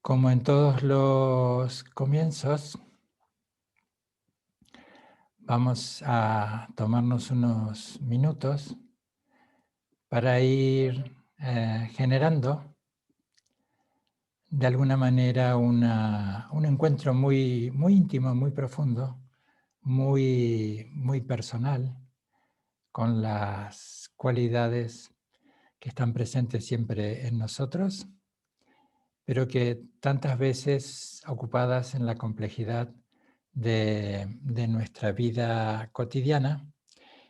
Como en todos los comienzos, vamos a tomarnos unos minutos para ir generando de alguna manera un encuentro muy íntimo, muy profundo, muy personal con las cualidades que están presentes siempre en nosotros, pero que tantas veces ocupadas en la complejidad de nuestra vida cotidiana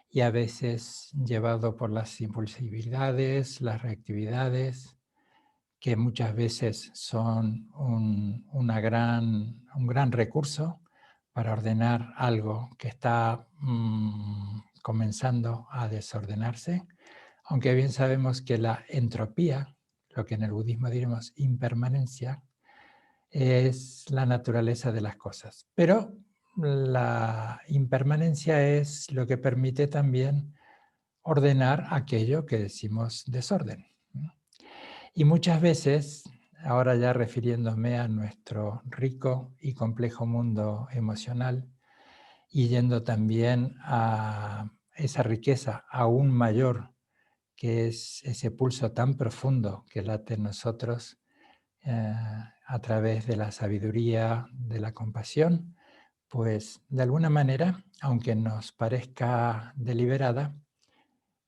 y a veces llevado por las impulsividades, las reactividades, que muchas veces son un gran recurso para ordenar algo que está comenzando a desordenarse, aunque bien sabemos que la entropía, lo que en el budismo diremos impermanencia, es la naturaleza de las cosas. Pero la impermanencia es lo que permite también ordenar aquello que decimos desorden. Y muchas veces, ahora ya refiriéndome a nuestro rico y complejo mundo emocional y yendo también a esa riqueza aún mayor que es ese pulso tan profundo que late en nosotros a través de la sabiduría, de la compasión, pues de alguna manera, aunque nos parezca deliberada,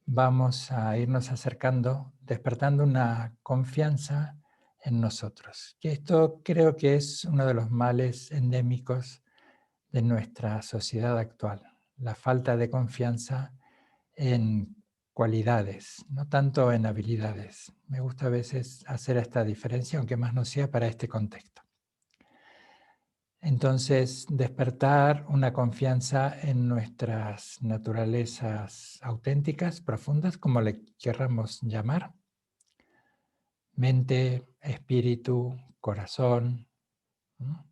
vamos a irnos acercando, despertando una confianza en nosotros. Que esto creo que es uno de los males endémicos de nuestra sociedad actual, la falta de confianza en cualidades, no tanto en habilidades. Me gusta a veces hacer esta diferencia, aunque más no sea para este contexto. Entonces, despertar una confianza en nuestras naturalezas auténticas, profundas, como le querramos llamar, mente, espíritu, corazón, ¿no?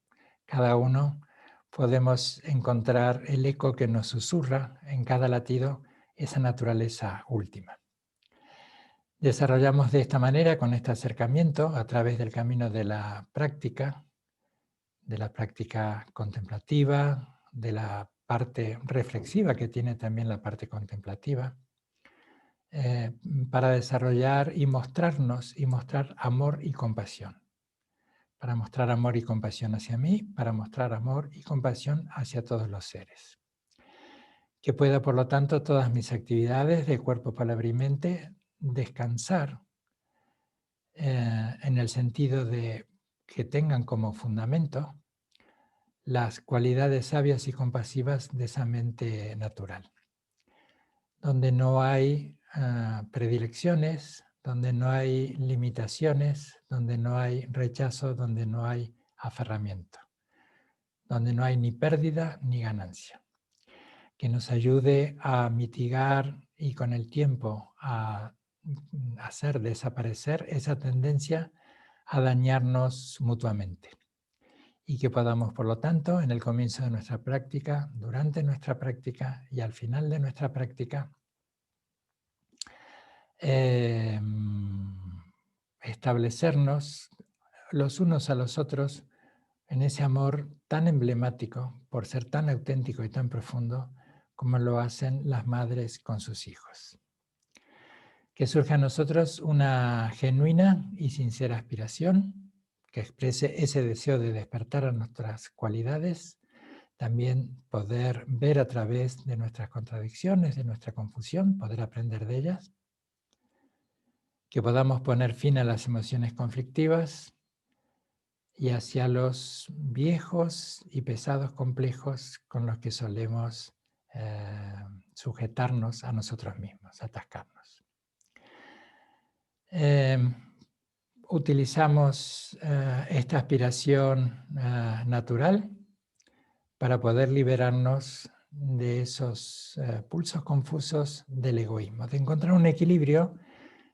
Cada uno podemos encontrar el eco que nos susurra en cada latido esa naturaleza última. Desarrollamos de esta manera, con este acercamiento, a través del camino de la práctica contemplativa, de la parte reflexiva que tiene también la parte contemplativa, para desarrollar y mostrarnos y mostrar amor y compasión. Para mostrar amor y compasión hacia mí, para mostrar amor y compasión hacia todos los seres. Que pueda, por lo tanto, todas mis actividades de cuerpo, palabra y mente descansar en el sentido de que tengan como fundamento las cualidades sabias y compasivas de esa mente natural, donde no hay predilecciones, donde no hay limitaciones, donde no hay rechazo, donde no hay aferramiento, donde no hay ni pérdida ni ganancia, que nos ayude a mitigar y con el tiempo a hacer desaparecer esa tendencia a dañarnos mutuamente. Y que podamos, por lo tanto, en el comienzo de nuestra práctica, durante nuestra práctica y al final de nuestra práctica, establecernos los unos a los otros en ese amor tan emblemático, por ser tan auténtico y tan profundo, como lo hacen las madres con sus hijos. Que surja en nosotros una genuina y sincera aspiración que exprese ese deseo de despertar a nuestras cualidades, también poder ver a través de nuestras contradicciones, de nuestra confusión, poder aprender de ellas, que podamos poner fin a las emociones conflictivas y hacia los viejos y pesados complejos con los que solemos sujetarnos a nosotros mismos, atascarnos. Utilizamos esta aspiración natural para poder liberarnos de esos pulsos confusos del egoísmo, de encontrar un equilibrio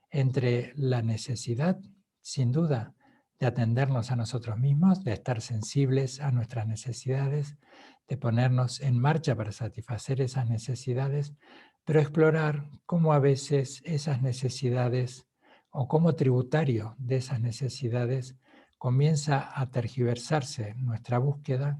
entre la necesidad, sin duda, de atendernos a nosotros mismos, de estar sensibles a nuestras necesidades, de ponernos en marcha para satisfacer esas necesidades, pero explorar cómo a veces esas necesidades o como tributario de esas necesidades comienza a tergiversarse nuestra búsqueda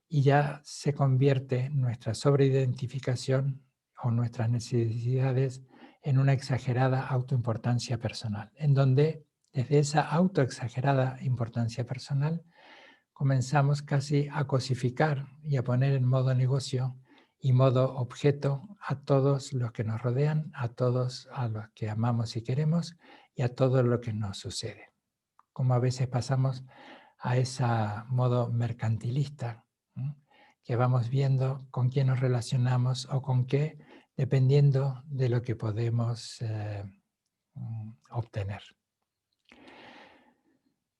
y ya se convierte nuestra sobreidentificación o nuestras necesidades en una exagerada autoimportancia personal, en donde desde esa autoexagerada importancia personal comenzamos casi a cosificar y a poner en modo negocio y modo objeto a todos los que nos rodean, a todos a los que amamos y queremos y a todo lo que nos sucede. Como a veces pasamos a ese modo mercantilista, ¿no? Que vamos viendo con quién nos relacionamos o con qué, dependiendo de lo que podemos obtener.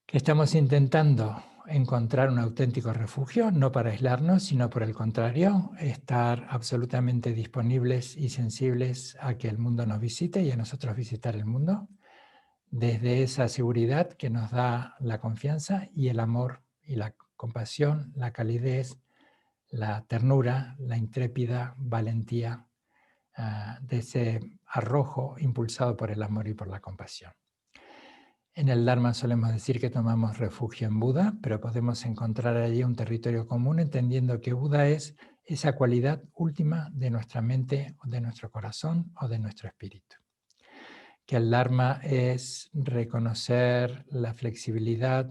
Que estamos intentando encontrar un auténtico refugio, no para aislarnos, sino por el contrario, estar absolutamente disponibles y sensibles a que el mundo nos visite y a nosotros visitar el mundo, desde esa seguridad que nos da la confianza y el amor y la compasión, la calidez, la ternura, la intrépida valentía de ese arrojo impulsado por el amor y por la compasión. En el Dharma solemos decir que tomamos refugio en Buda, pero podemos encontrar allí un territorio común entendiendo que Buda es esa cualidad última de nuestra mente, de nuestro corazón o de nuestro espíritu. Que el Dharma es reconocer la flexibilidad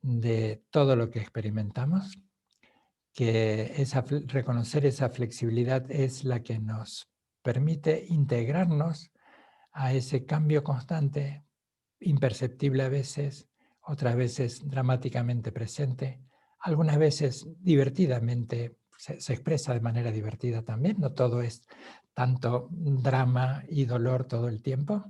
de todo lo que experimentamos, que reconocer esa flexibilidad es la que nos permite integrarnos a ese cambio constante, imperceptible a veces, otras veces dramáticamente presente, algunas veces divertidamente, se expresa de manera divertida también, no todo es tanto drama y dolor todo el tiempo.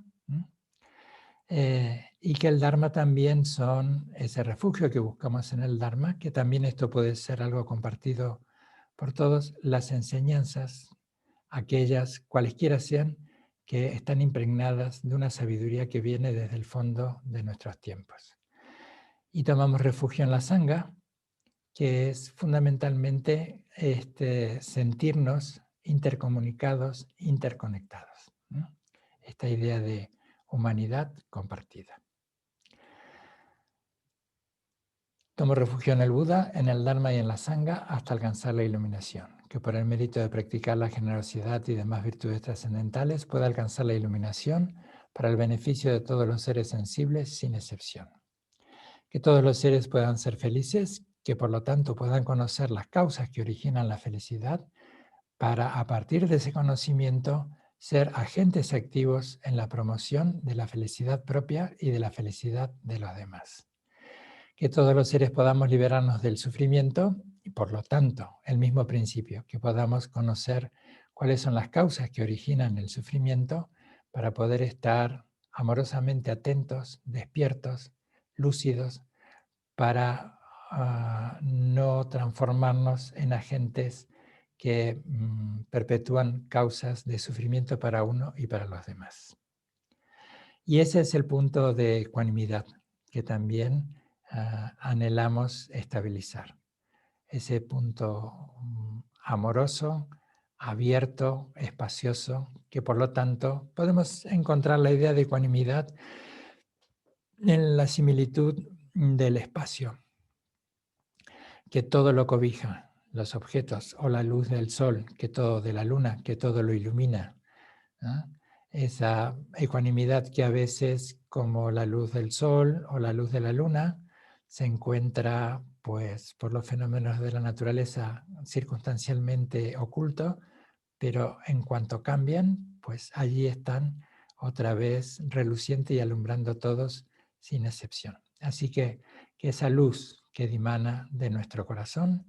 Y que el Dharma también son ese refugio que buscamos en el Dharma, que también esto puede ser algo compartido por todos, las enseñanzas, aquellas, cualesquiera sean, que están impregnadas de una sabiduría que viene desde el fondo de nuestros tiempos. Y tomamos refugio en la Sangha, que es fundamentalmente sentirnos intercomunicados, interconectados, ¿no? Esta idea de humanidad compartida. Tomo refugio en el Buda, en el Dharma y en la Sangha hasta alcanzar la iluminación, que por el mérito de practicar la generosidad y demás virtudes trascendentales pueda alcanzar la iluminación para el beneficio de todos los seres sensibles sin excepción. Que todos los seres puedan ser felices, que por lo tanto puedan conocer las causas que originan la felicidad, para a partir de ese conocimiento ser agentes activos en la promoción de la felicidad propia y de la felicidad de los demás. Que todos los seres podamos liberarnos del sufrimiento y por lo tanto, el mismo principio, que podamos conocer cuáles son las causas que originan el sufrimiento para poder estar amorosamente atentos, despiertos, lúcidos, para no transformarnos en agentes que perpetúan causas de sufrimiento para uno y para los demás. Y ese es el punto de ecuanimidad que también anhelamos estabilizar. Ese punto amoroso, abierto, espacioso, que por lo tanto podemos encontrar la idea de ecuanimidad en la similitud del espacio, que todo lo cobija, los objetos, o la luz del sol, que todo de la luna, que todo lo ilumina, ¿no? Esa ecuanimidad que a veces, como la luz del sol o la luz de la luna, se encuentra pues, por los fenómenos de la naturaleza circunstancialmente oculto, pero en cuanto cambian, pues allí están otra vez reluciente y alumbrando a todos sin excepción. Así que esa luz que dimana de nuestro corazón,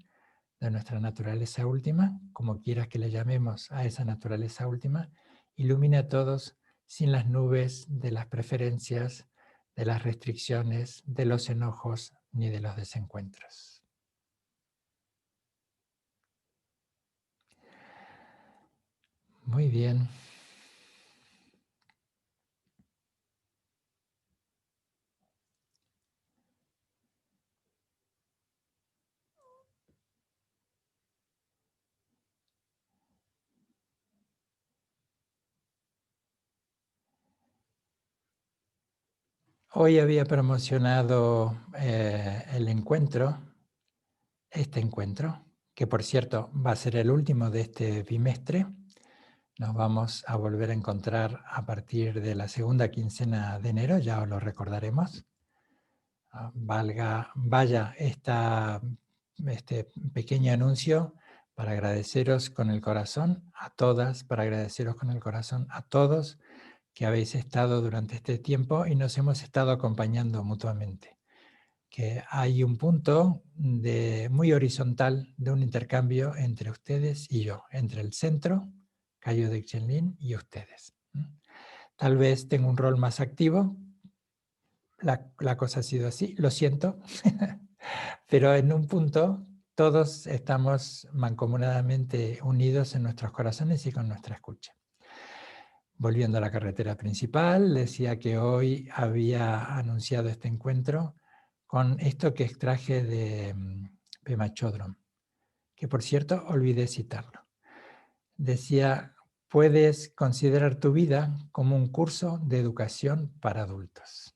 de nuestra naturaleza última, como quieras que le llamemos a esa naturaleza última, ilumine a todos sin las nubes de las preferencias, de las restricciones, de los enojos ni de los desencuentros. Muy bien. Hoy había promocionado el encuentro, este encuentro, que por cierto va a ser el último de este bimestre. Nos vamos a volver a encontrar a partir de la segunda quincena de enero, ya os lo recordaremos. Vaya este pequeño anuncio para agradeceros con el corazón a todas, para agradeceros con el corazón a todos que habéis estado durante este tiempo y nos hemos estado acompañando mutuamente. Que hay un punto muy horizontal de un intercambio entre ustedes y yo, entre el centro, Cayo de Chenlin, y ustedes. Tal vez tengo un rol más activo, la cosa ha sido así, lo siento, pero en un punto todos estamos mancomunadamente unidos en nuestros corazones y con nuestra escucha. Volviendo a la carretera principal, decía que hoy había anunciado este encuentro con esto que extraje de Pema Chodron, que por cierto olvidé citarlo. Decía, puedes considerar tu vida como un curso de educación para adultos.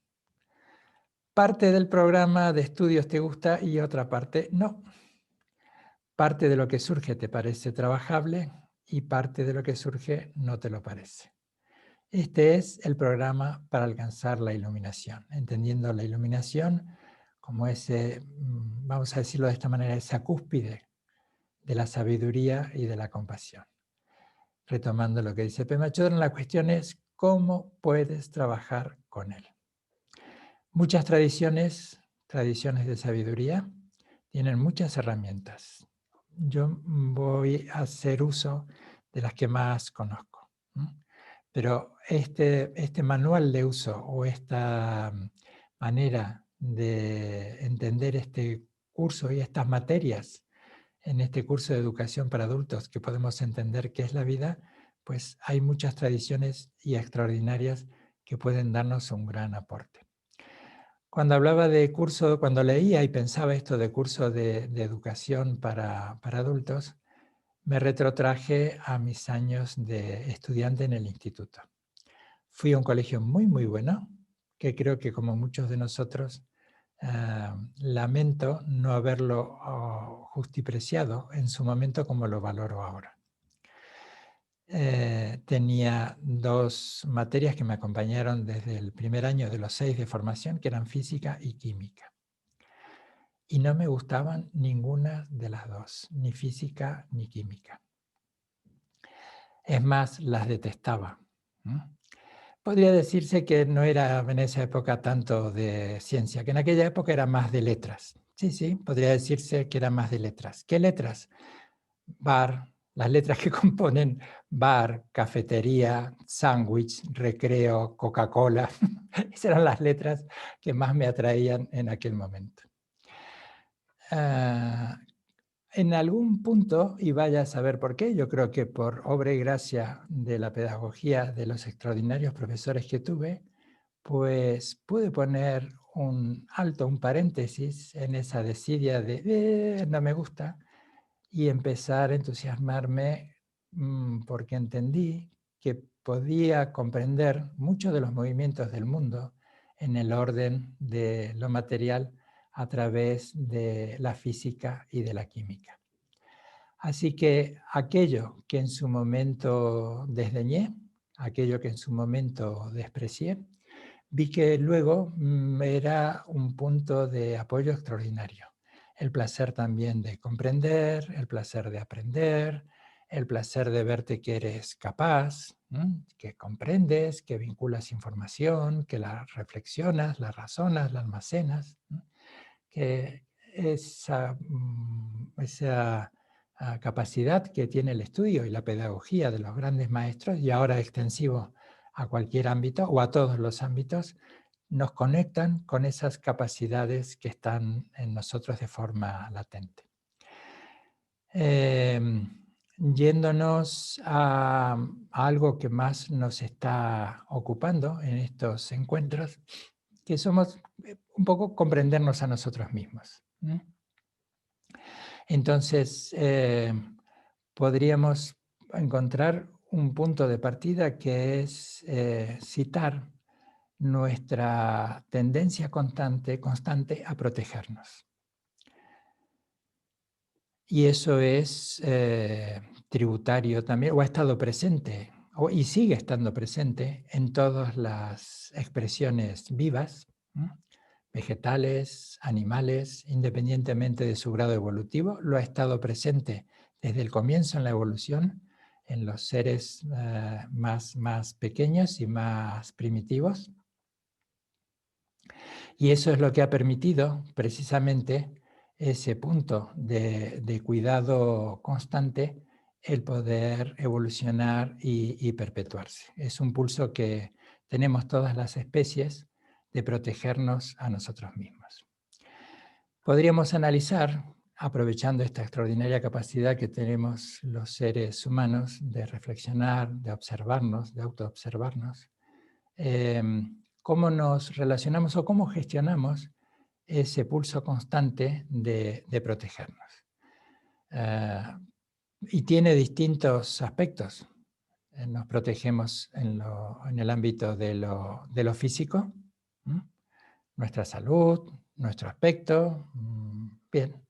Parte del programa de estudios te gusta y otra parte no. Parte de lo que surge te parece trabajable y parte de lo que surge no te lo parece. Este es el programa para alcanzar la iluminación, entendiendo la iluminación como ese, vamos a decirlo de esta manera, esa cúspide de la sabiduría y de la compasión. Retomando lo que dice Pema Chodron, la cuestión es cómo puedes trabajar con él. Muchas tradiciones de sabiduría, tienen muchas herramientas. Yo voy a hacer uso de las que más conozco. Pero este manual de uso o esta manera de entender este curso y estas materias en este curso de educación para adultos que podemos entender qué es la vida, pues hay muchas tradiciones y extraordinarias que pueden darnos un gran aporte. Cuando hablaba de curso, cuando leía y pensaba esto de curso de educación para adultos, me retrotraje a mis años de estudiante en el instituto. Fui a un colegio muy, muy bueno, que creo que como muchos de nosotros, lamento no haberlo justipreciado en su momento como lo valoro ahora. Tenía 2 materias que me acompañaron desde el primer año de los 6 de formación, que eran física y química. Y no me gustaban ninguna de las 2, ni física ni química. Es más, las detestaba. Podría decirse que no era en esa época tanto de ciencia, que en aquella época era más de letras. Sí, podría decirse que era más de letras. ¿Qué letras? Bar, las letras que componen bar, cafetería, sándwich, recreo, Coca-Cola. Esas eran las letras que más me atraían en aquel momento. En algún punto, y vaya a saber por qué, yo creo que por obra y gracia de la pedagogía de los extraordinarios profesores que tuve, pues pude poner un alto, un paréntesis en esa desidia de no me gusta y empezar a entusiasmarme porque entendí que podía comprender muchos de los movimientos del mundo en el orden de lo material a través de la física y de la química. Así que aquello que en su momento desdeñé, aquello que en su momento desprecié, vi que luego era un punto de apoyo extraordinario. El placer también de comprender, el placer de aprender, el placer de verte que eres capaz, que comprendes, que vinculas información, que la reflexionas, la razonas, la almacenas, que esa capacidad que tiene el estudio y la pedagogía de los grandes maestros, y ahora extensivo a cualquier ámbito o a todos los ámbitos, nos conectan con esas capacidades que están en nosotros de forma latente. Yéndonos a algo que más nos está ocupando en estos encuentros, que somos un poco comprendernos a nosotros mismos. Entonces, podríamos encontrar un punto de partida que es citar nuestra tendencia constante a protegernos. Y eso es tributario también, o ha estado presente, y sigue estando presente en todas las expresiones vivas, vegetales, animales, independientemente de su grado evolutivo, lo ha estado presente desde el comienzo en la evolución, en los seres más pequeños y más primitivos. Y eso es lo que ha permitido precisamente ese punto de cuidado constante, el poder evolucionar y perpetuarse. Es un pulso que tenemos todas las especies de protegernos a nosotros mismos. Podríamos analizar, aprovechando esta extraordinaria capacidad que tenemos los seres humanos de reflexionar, de observarnos, de autoobservarnos, cómo nos relacionamos o cómo gestionamos ese pulso constante de protegernos. Y tiene distintos aspectos. Nos protegemos en el ámbito de lo físico, nuestra salud, nuestro aspecto, bien.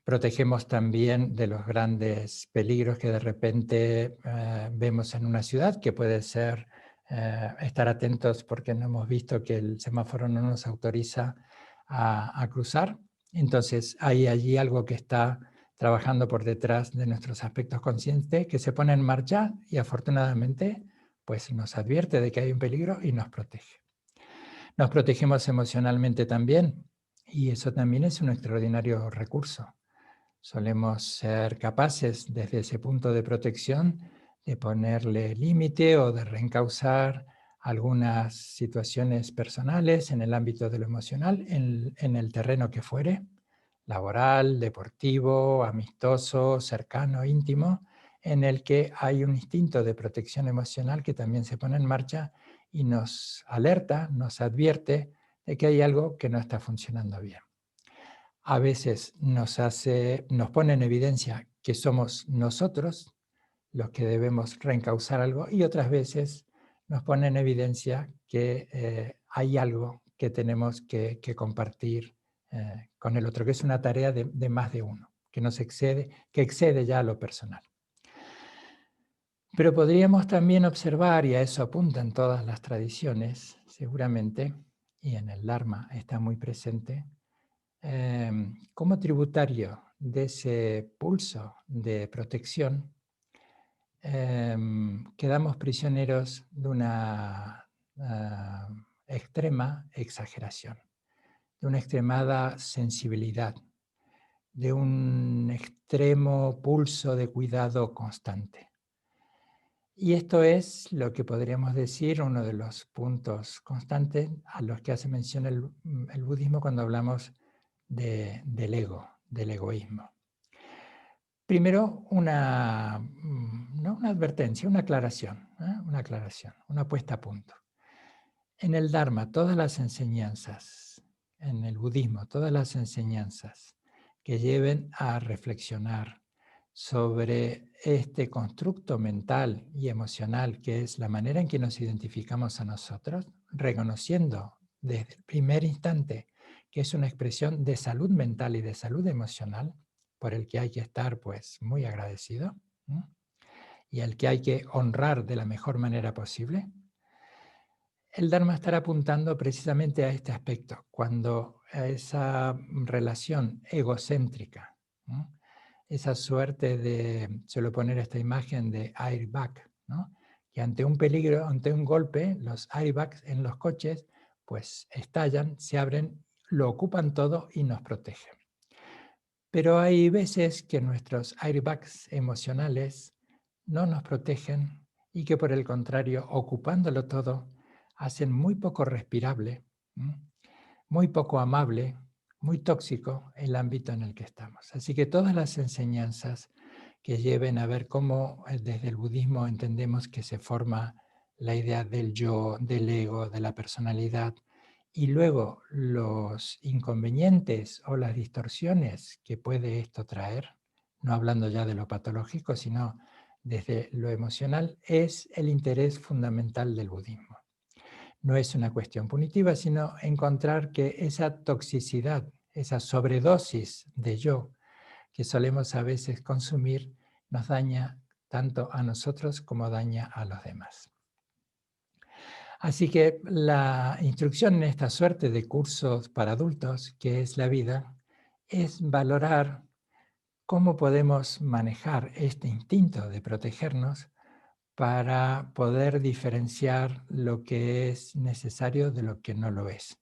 Protegemos también de los grandes peligros que de repente vemos en una ciudad, que puede ser estar atentos porque no hemos visto que el semáforo no nos autoriza a cruzar. Entonces hay allí algo que está trabajando por detrás de nuestros aspectos conscientes, que se pone en marcha y afortunadamente pues nos advierte de que hay un peligro y nos protege. Nos protegemos emocionalmente también, y eso también es un extraordinario recurso. Solemos ser capaces desde ese punto de protección de ponerle límite o de reencauzar algunas situaciones personales en el ámbito de lo emocional, en el terreno que fuere, laboral, deportivo, amistoso, cercano, íntimo, en el que hay un instinto de protección emocional que también se pone en marcha y nos alerta, nos advierte de que hay algo que no está funcionando bien. A veces nos pone en evidencia que somos nosotros los que debemos reencauzar algo, y otras veces nos pone en evidencia que hay algo que tenemos que compartir con el otro, que es una tarea de más de uno, que excede ya a lo personal. Pero podríamos también observar, y a eso apuntan todas las tradiciones, seguramente, y en el Dharma está muy presente, como tributario de ese pulso de protección, quedamos prisioneros de una extrema exageración, de una extremada sensibilidad, de un extremo pulso de cuidado constante. Y esto es lo que podríamos decir uno de los puntos constantes a los que hace mención el budismo cuando hablamos del ego, del egoísmo. Primero, no una advertencia, una aclaración, una puesta a punto. En el Dharma, todas las enseñanzas, en el budismo, todas las enseñanzas que lleven a reflexionar sobre este constructo mental y emocional que es la manera en que nos identificamos a nosotros, reconociendo desde el primer instante que es una expresión de salud mental y de salud emocional, por el que hay que estar pues muy agradecido, y al que hay que honrar de la mejor manera posible. El Dharma estará apuntando precisamente a este aspecto, cuando a esa relación egocéntrica, esa suerte de, suelo poner esta imagen de airbag, que ante un peligro, ante un golpe, los airbags en los coches pues estallan, se abren, lo ocupan todo y nos protegen. Pero hay veces que nuestros airbags emocionales no nos protegen y que por el contrario, ocupándolo todo, hacen muy poco respirable, muy poco amable, muy tóxico el ámbito en el que estamos. Así que todas las enseñanzas que lleven a ver cómo desde el budismo entendemos que se forma la idea del yo, del ego, de la personalidad, y luego los inconvenientes o las distorsiones que puede esto traer, no hablando ya de lo patológico, sino desde lo emocional, es el interés fundamental del budismo. No es una cuestión punitiva, sino encontrar que esa toxicidad, esa sobredosis de yo que solemos a veces consumir, nos daña tanto a nosotros como daña a los demás. Así que la instrucción en esta suerte de cursos para adultos, que es la vida, es valorar cómo podemos manejar este instinto de protegernos para poder diferenciar lo que es necesario de lo que no lo es,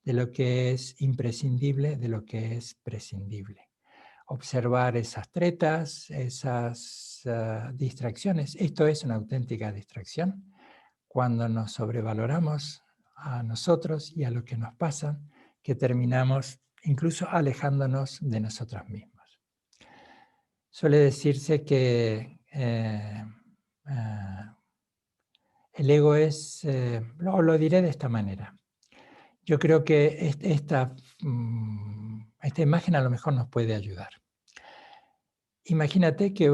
de lo que es imprescindible de lo que es prescindible. Observar esas tretas, esas distracciones. Esto es una auténtica distracción. Cuando nos sobrevaloramos a nosotros y a lo que nos pasa, que terminamos incluso alejándonos de nosotros mismos. Suele decirse que el ego es, lo diré de esta manera. Yo creo que esta imagen a lo mejor nos puede ayudar. Imagínate que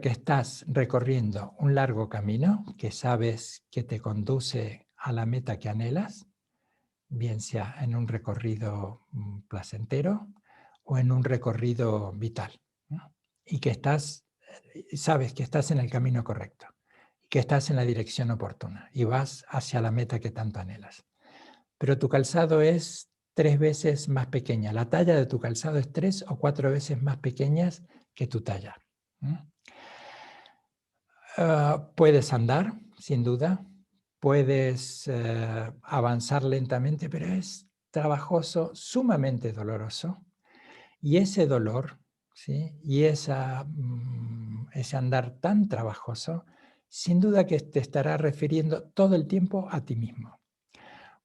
que estás recorriendo un largo camino que sabes que te conduce a la meta que anhelas, bien sea en un recorrido placentero o en un recorrido vital, ¿no? Y que sabes que estás en el camino correcto, que estás en la dirección oportuna y vas hacia la meta que tanto anhelas. Pero tu calzado es 3 veces más pequeña. La talla de tu calzado es 3 o 4 veces más pequeña que tu talla. Puedes andar, sin duda. Puedes avanzar lentamente, pero es trabajoso, sumamente doloroso. Y ese dolor, ¿sí? Y ese andar tan trabajoso, sin duda que te estará refiriendo todo el tiempo a ti mismo.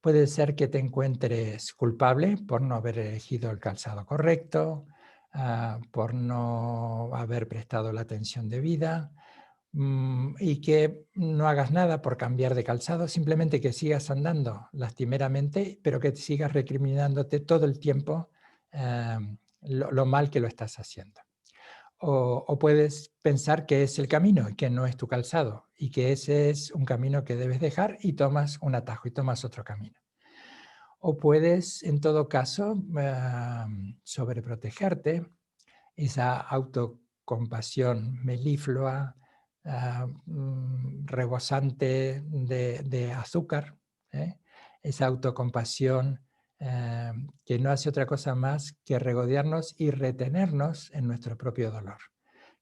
Puede ser que te encuentres culpable por no haber elegido el calzado correcto, por no haber prestado la atención debida, y que no hagas nada por cambiar de calzado, simplemente que sigas andando lastimeramente, pero que sigas recriminándote todo el tiempo lo mal que lo estás haciendo. O puedes pensar que es el camino y que no es tu calzado y que ese es un camino que debes dejar y tomas un atajo y tomas otro camino. O puedes, en todo caso, sobreprotegerte, esa autocompasión meliflua, rebosante de azúcar, esa autocompasión que no hace otra cosa más que regodearnos y retenernos en nuestro propio dolor.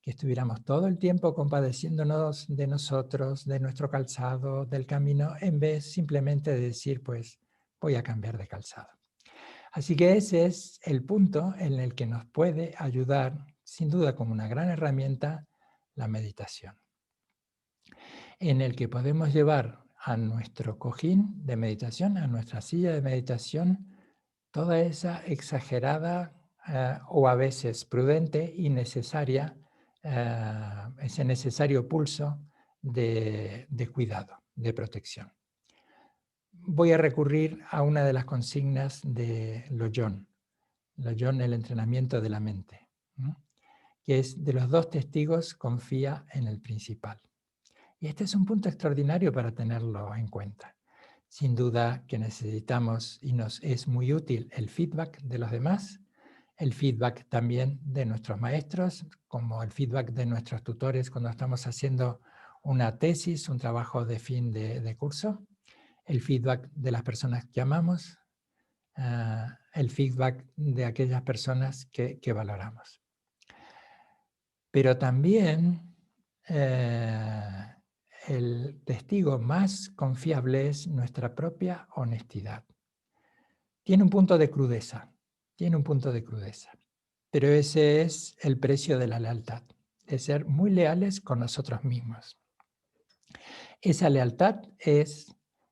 Que estuviéramos todo el tiempo compadeciéndonos de nosotros, de nuestro calzado, del camino, en vez simplemente de decir, pues, voy a cambiar de calzado. Así que ese es el punto en el que nos puede ayudar, sin duda como una gran herramienta, la meditación. En el que podemos llevar a nuestro cojín de meditación, a nuestra silla de meditación, toda esa exagerada o a veces prudente y necesaria, ese necesario pulso de cuidado, de protección. Voy a recurrir a una de las consignas de Lojong, el entrenamiento de la mente, ¿no? Que es: de los 2 testigos, confía en el principal. Y este es un punto extraordinario para tenerlo en cuenta. Sin duda que necesitamos y nos es muy útil el feedback de los demás, el feedback también de nuestros maestros, como el feedback de nuestros tutores cuando estamos haciendo una tesis, un trabajo de fin de curso, el feedback de las personas que amamos, el feedback de aquellas personas que valoramos. Pero también el testigo más confiable es nuestra propia honestidad. Tiene un punto de crudeza, pero ese es el precio de la lealtad, de ser muy leales con nosotros mismos. Esa lealtad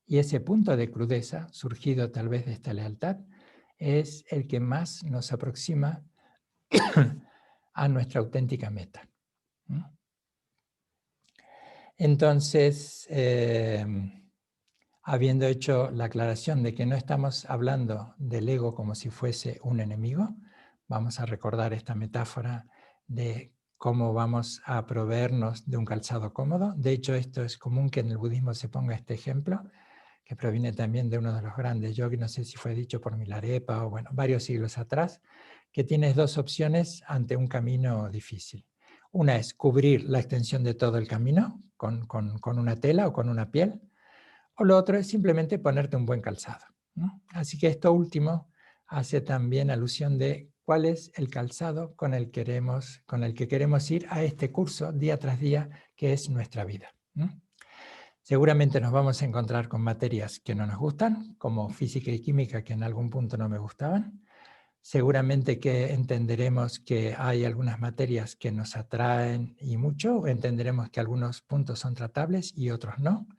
y ese punto de crudeza, surgido tal vez de esta lealtad, es el que más nos aproxima a nuestra auténtica meta. Entonces, habiendo hecho la aclaración de que no estamos hablando del ego como si fuese un enemigo, vamos a recordar esta metáfora de cómo vamos a proveernos de un calzado cómodo. De hecho, esto es común que en el budismo se ponga este ejemplo, que proviene también de uno de los grandes yogis, no sé si fue dicho por Milarepa o bueno, varios siglos atrás, que tienes dos opciones ante un camino difícil. Una es cubrir la extensión de todo el camino con una tela o con una piel, o lo otro es simplemente ponerte un buen calzado, ¿no? Así que esto último hace también alusión de cuál es el calzado con el que queremos ir a este curso día tras día, que es nuestra vida, ¿no? Seguramente nos vamos a encontrar con materias que no nos gustan, como física y química, que en algún punto no me gustaban. Seguramente que entenderemos que hay algunas materias que nos atraen y mucho, entenderemos que algunos puntos son tratables y otros no.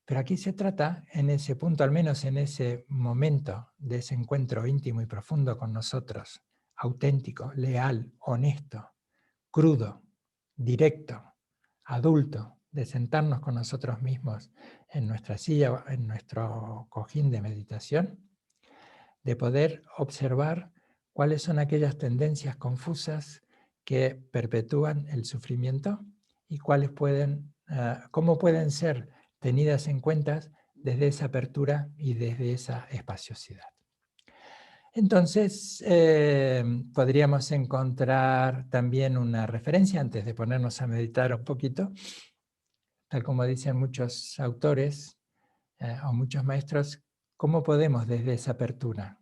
Pero aquí se trata, en ese punto, al menos en ese momento de ese encuentro íntimo y profundo con nosotros, auténtico, leal, honesto, crudo, directo, adulto, de sentarnos con nosotros mismos en nuestra silla o en nuestro cojín de meditación, de poder observar cuáles son aquellas tendencias confusas que perpetúan el sufrimiento y cómo pueden ser tenidas en cuenta desde esa apertura y desde esa espaciosidad. Entonces, podríamos encontrar también una referencia, antes de ponernos a meditar un poquito, tal como dicen muchos autores o muchos maestros, cómo podemos desde esa apertura,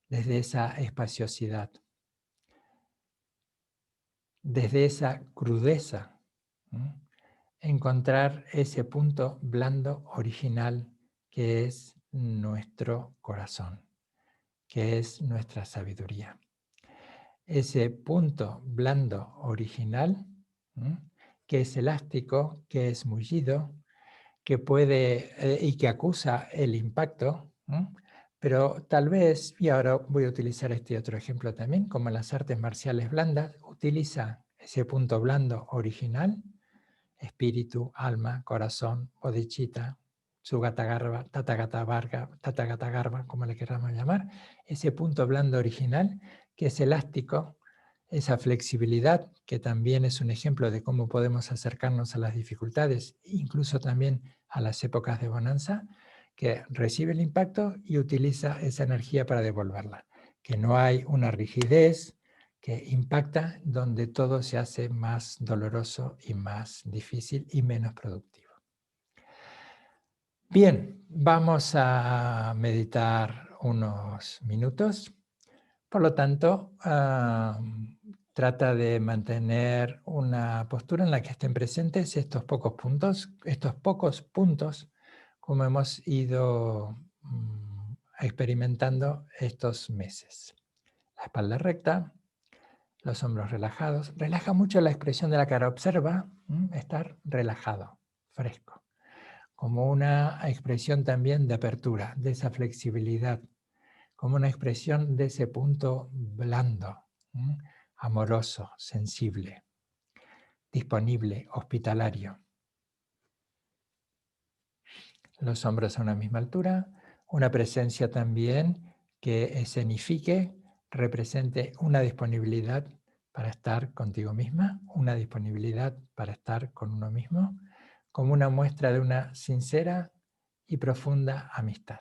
desde esa espaciosidad, desde esa crudeza, ¿no?, encontrar ese punto blando original que es nuestro corazón, que es nuestra sabiduría. Ese punto blando original, ¿no?, que es elástico, que es mullido, que puede y que acusa el impacto, ¿no?, pero tal vez, y ahora voy a utilizar este otro ejemplo también, como en las artes marciales blandas, utiliza ese punto blando original, espíritu, alma, corazón, bodhicitta, Sugata-garbha, Tathagata-garbha, como le queramos llamar, ese punto blando original que es elástico, esa flexibilidad que también es un ejemplo de cómo podemos acercarnos a las dificultades, incluso también a las épocas de bonanza, que recibe el impacto y utiliza esa energía para devolverla, que no hay una rigidez que impacta donde todo se hace más doloroso y más difícil y menos productivo. Bien, vamos a meditar unos minutos. Por lo tanto, trata de mantener una postura en la que estén presentes estos pocos puntos, como hemos ido experimentando estos meses. La espalda recta, los hombros relajados. Relaja mucho la expresión de la cara. Observa estar relajado, fresco, como una expresión también de apertura, de esa flexibilidad, como una expresión de ese punto blando, amoroso, sensible, disponible, hospitalario. Los hombros a una misma altura, una presencia también que escenifique, represente una disponibilidad para estar contigo misma, una disponibilidad para estar con uno mismo, como una muestra de una sincera y profunda amistad.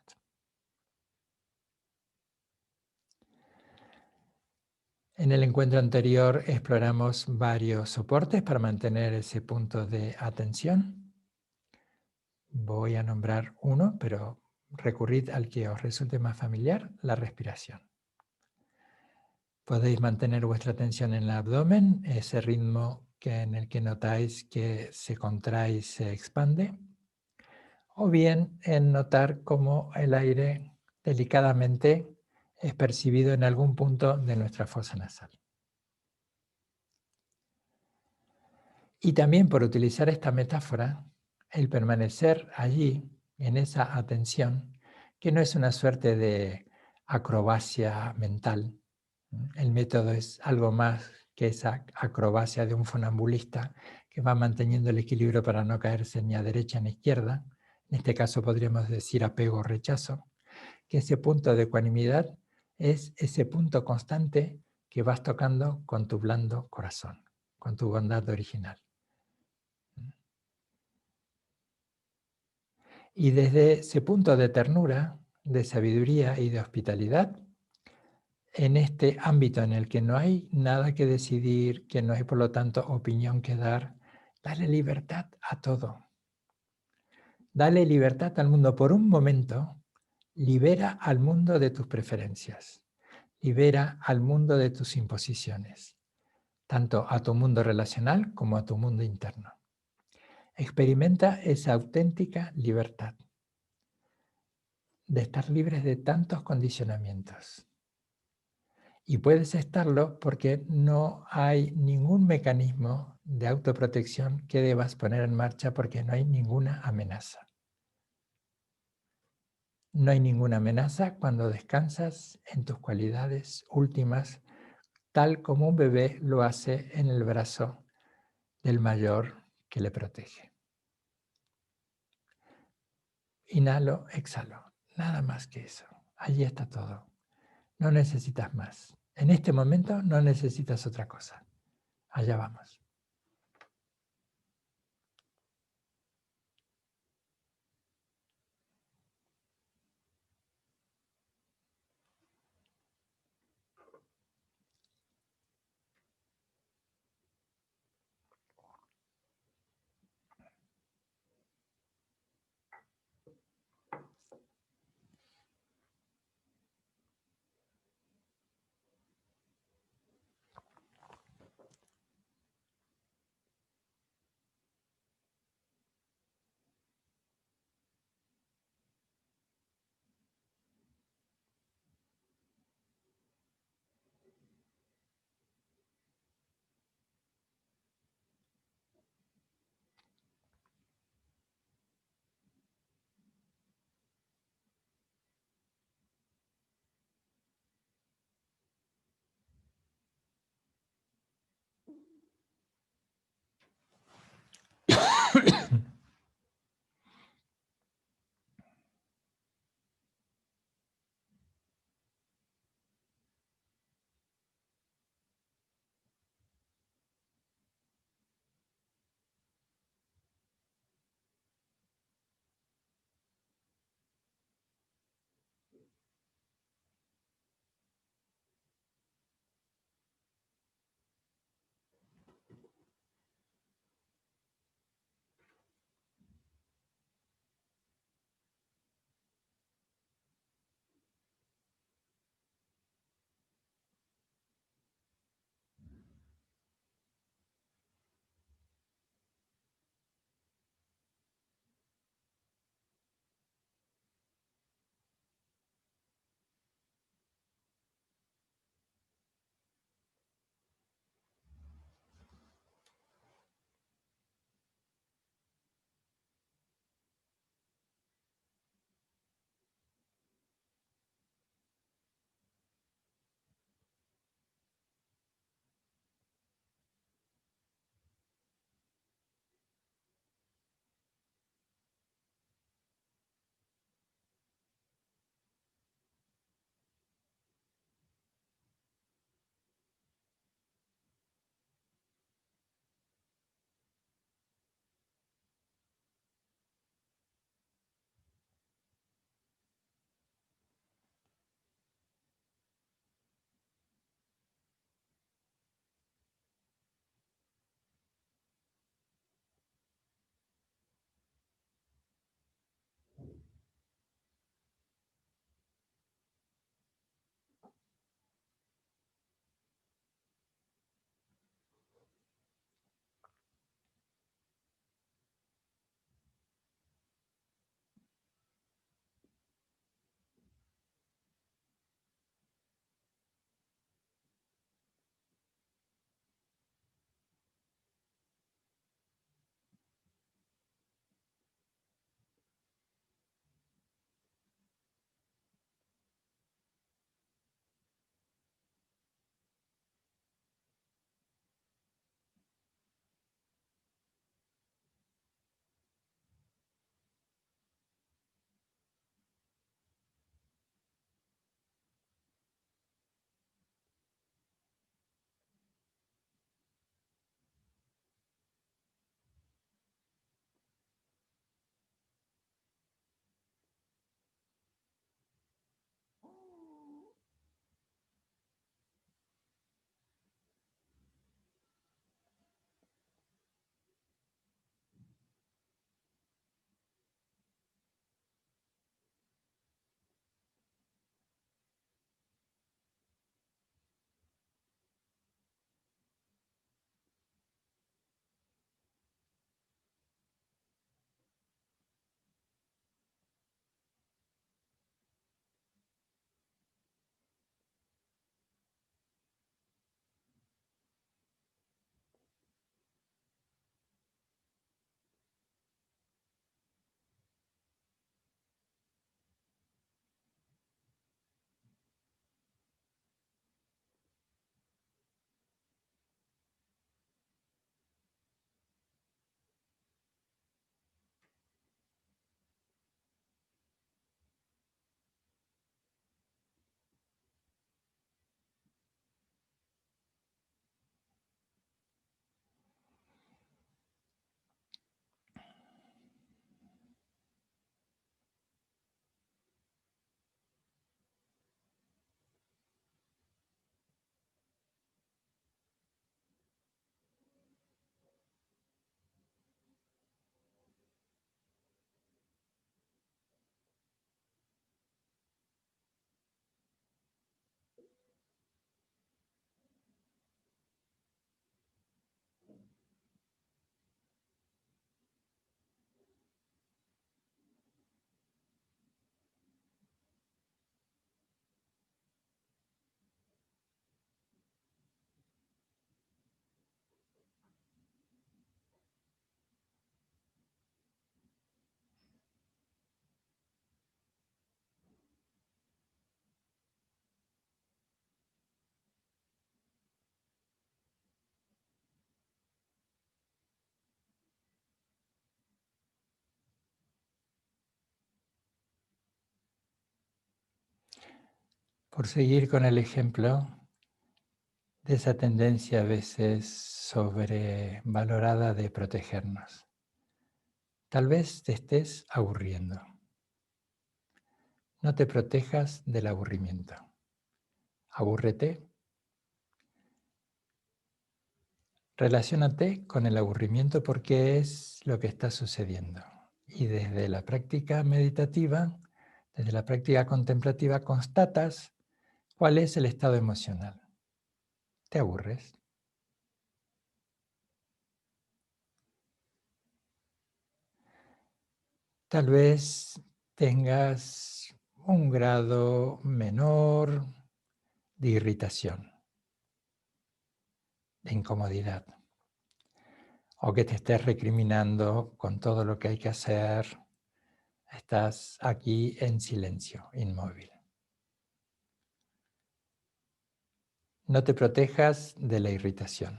En el encuentro anterior exploramos varios soportes para mantener ese punto de atención. Voy a nombrar uno, pero recurrid al que os resulte más familiar, la respiración. Podéis mantener vuestra atención en el abdomen, ese ritmo en el que notáis que se contrae y se expande, o bien en notar cómo el aire delicadamente es percibido en algún punto de nuestra fosa nasal. Y también, por utilizar esta metáfora, el permanecer allí, en esa atención, que no es una suerte de acrobacia mental. El método es algo más que esa acrobacia de un funambulista que va manteniendo el equilibrio para no caerse ni a derecha ni a izquierda. En este caso podríamos decir apego o rechazo, que ese punto de ecuanimidad es ese punto constante que vas tocando con tu blando corazón, con tu bondad original. Y desde ese punto de ternura, de sabiduría y de hospitalidad, en este ámbito en el que no hay nada que decidir, que no hay por lo tanto opinión que dar, dale libertad a todo. Dale libertad al mundo por un momento, libera al mundo de tus preferencias, libera al mundo de tus imposiciones, tanto a tu mundo relacional como a tu mundo interno. Experimenta esa auténtica libertad de estar libres de tantos condicionamientos. Y puedes estarlo porque no hay ningún mecanismo de autoprotección que debas poner en marcha porque no hay ninguna amenaza. No hay ninguna amenaza cuando descansas en tus cualidades últimas, tal como un bebé lo hace en el brazo del mayor que le protege. Inhalo, exhalo. Nada más que eso. Allí está todo. No necesitas más. En este momento no necesitas otra cosa. Allá vamos. por seguir con el ejemplo de esa tendencia a veces sobrevalorada de protegernos. Tal vez te estés aburriendo. No te protejas del aburrimiento. Abúrrete. Relaciónate con el aburrimiento porque es lo que está sucediendo. Y desde la práctica meditativa, desde la práctica contemplativa, constatas cuál es el estado emocional. ¿Te aburres? Tal vez tengas un grado menor de irritación, de incomodidad, o que te estés recriminando con todo lo que hay que hacer. Estás aquí en silencio, inmóvil. No te protejas de la irritación.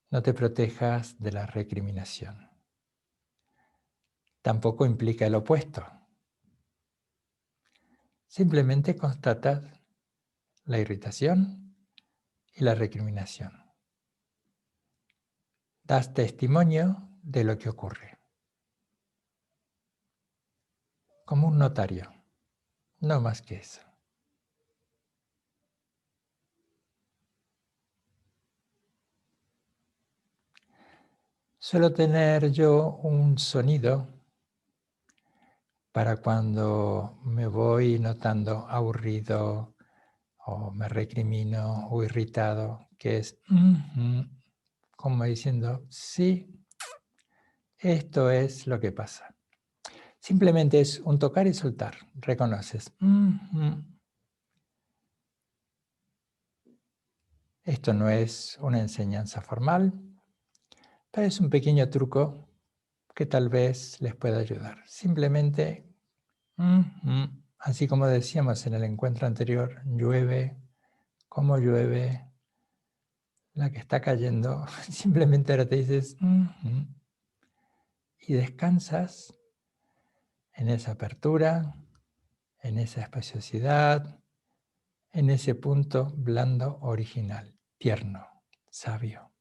No te protejas de la recriminación. Tampoco implica el opuesto. Simplemente constatas la irritación y la recriminación. Das testimonio de lo que ocurre. Como un notario. No más que eso. Suelo tener yo un sonido para cuando me voy notando aburrido o me recrimino o irritado, que es como diciendo, sí, esto es lo que pasa. Simplemente es un tocar y soltar, reconoces. Esto no es una enseñanza formal, pero es un pequeño truco que tal vez les pueda ayudar. Simplemente, así como decíamos en el encuentro anterior, llueve, como llueve, la que está cayendo, simplemente ahora te dices, y descansas en esa apertura, en esa espaciosidad, en ese punto blando original, tierno, sabio.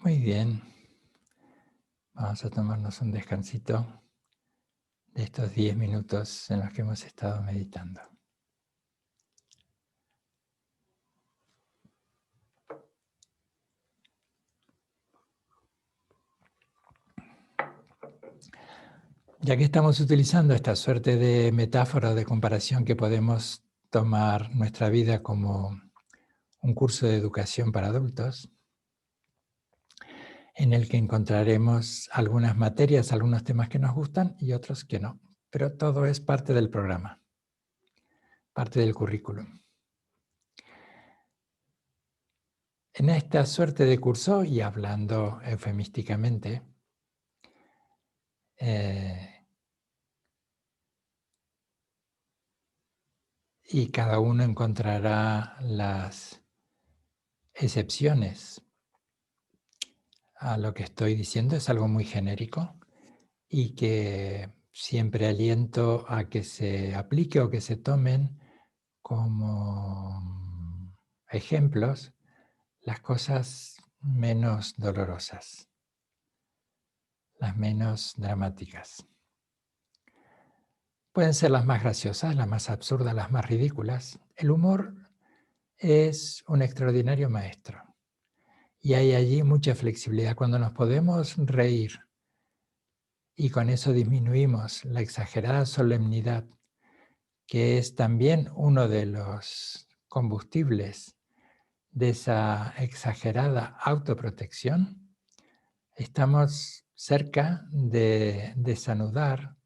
Muy bien. Vamos a tomarnos un descansito de estos 10 minutos en los que hemos estado meditando. Ya que estamos utilizando esta suerte de metáfora o de comparación que podemos tomar nuestra vida como un curso de educación para adultos, en el que encontraremos algunas materias, algunos temas que nos gustan y otros que no. Pero todo es parte del programa, parte del currículum. En esta suerte de curso, y hablando eufemísticamente, y cada uno encontrará las excepciones a lo que estoy diciendo. Es algo muy genérico y que siempre aliento a que se aplique o que se tomen como ejemplos las cosas menos dolorosas, las menos dramáticas. Pueden ser las más graciosas, las más absurdas, las más ridículas. El humor es un extraordinario maestro y hay allí mucha flexibilidad. Cuando nos podemos reír y con eso disminuimos la exagerada solemnidad, que es también uno de los combustibles de esa exagerada autoprotección, estamos cerca de desanudar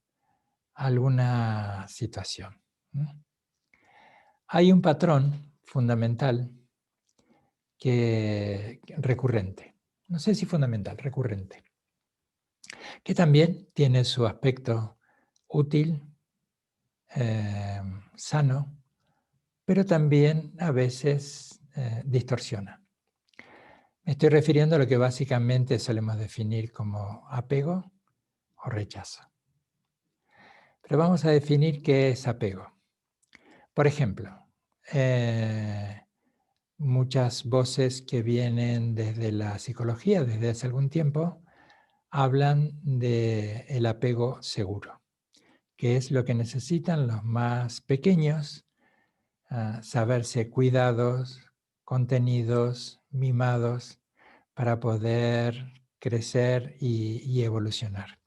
alguna situación. Hay un patrón fundamental recurrente, no sé si fundamental, recurrente, que también tiene su aspecto útil, sano, pero también a veces distorsiona. Me estoy refiriendo a lo que básicamente solemos definir como apego o rechazo. Pero vamos a definir qué es apego. Por ejemplo, muchas voces que vienen desde la psicología desde hace algún tiempo hablan del apego seguro, que es lo que necesitan los más pequeños, saberse cuidados, contenidos, mimados, para poder crecer y evolucionar.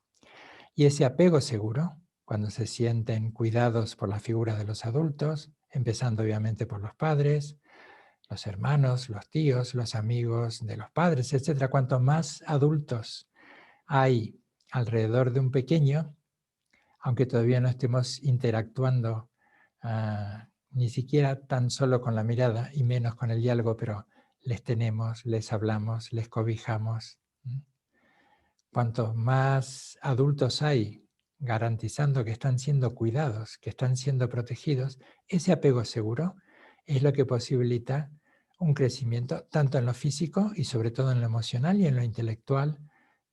Y ese apego seguro, cuando se sienten cuidados por la figura de los adultos, empezando obviamente por los padres, los hermanos, los tíos, los amigos de los padres, etc. Cuanto más adultos hay alrededor de un pequeño, aunque todavía no estemos interactuando ni siquiera tan solo con la mirada y menos con el diálogo, pero les tenemos, les hablamos, les cobijamos. Cuantos más adultos hay garantizando que están siendo cuidados, que están siendo protegidos, ese apego seguro es lo que posibilita un crecimiento tanto en lo físico y sobre todo en lo emocional y en lo intelectual,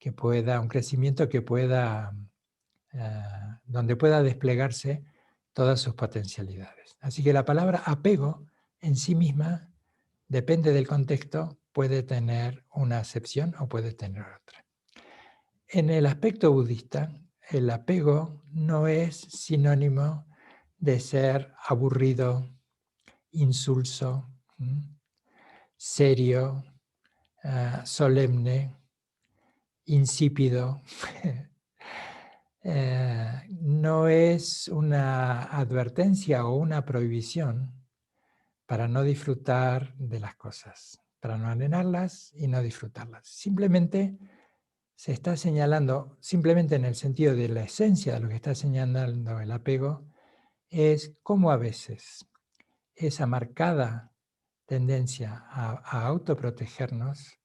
un crecimiento que pueda, donde pueda desplegarse todas sus potencialidades. Así que la palabra apego en sí misma, depende del contexto, puede tener una acepción o puede tener otra. En el aspecto budista, el apego no es sinónimo de ser aburrido, insulso, serio, solemne, insípido. No es una advertencia o una prohibición para no disfrutar de las cosas, para no anhelarlas y no disfrutarlas. Simplemente se está señalando, simplemente en el sentido de la esencia de lo que está señalando el apego, es cómo a veces esa marcada tendencia a autoprotegernos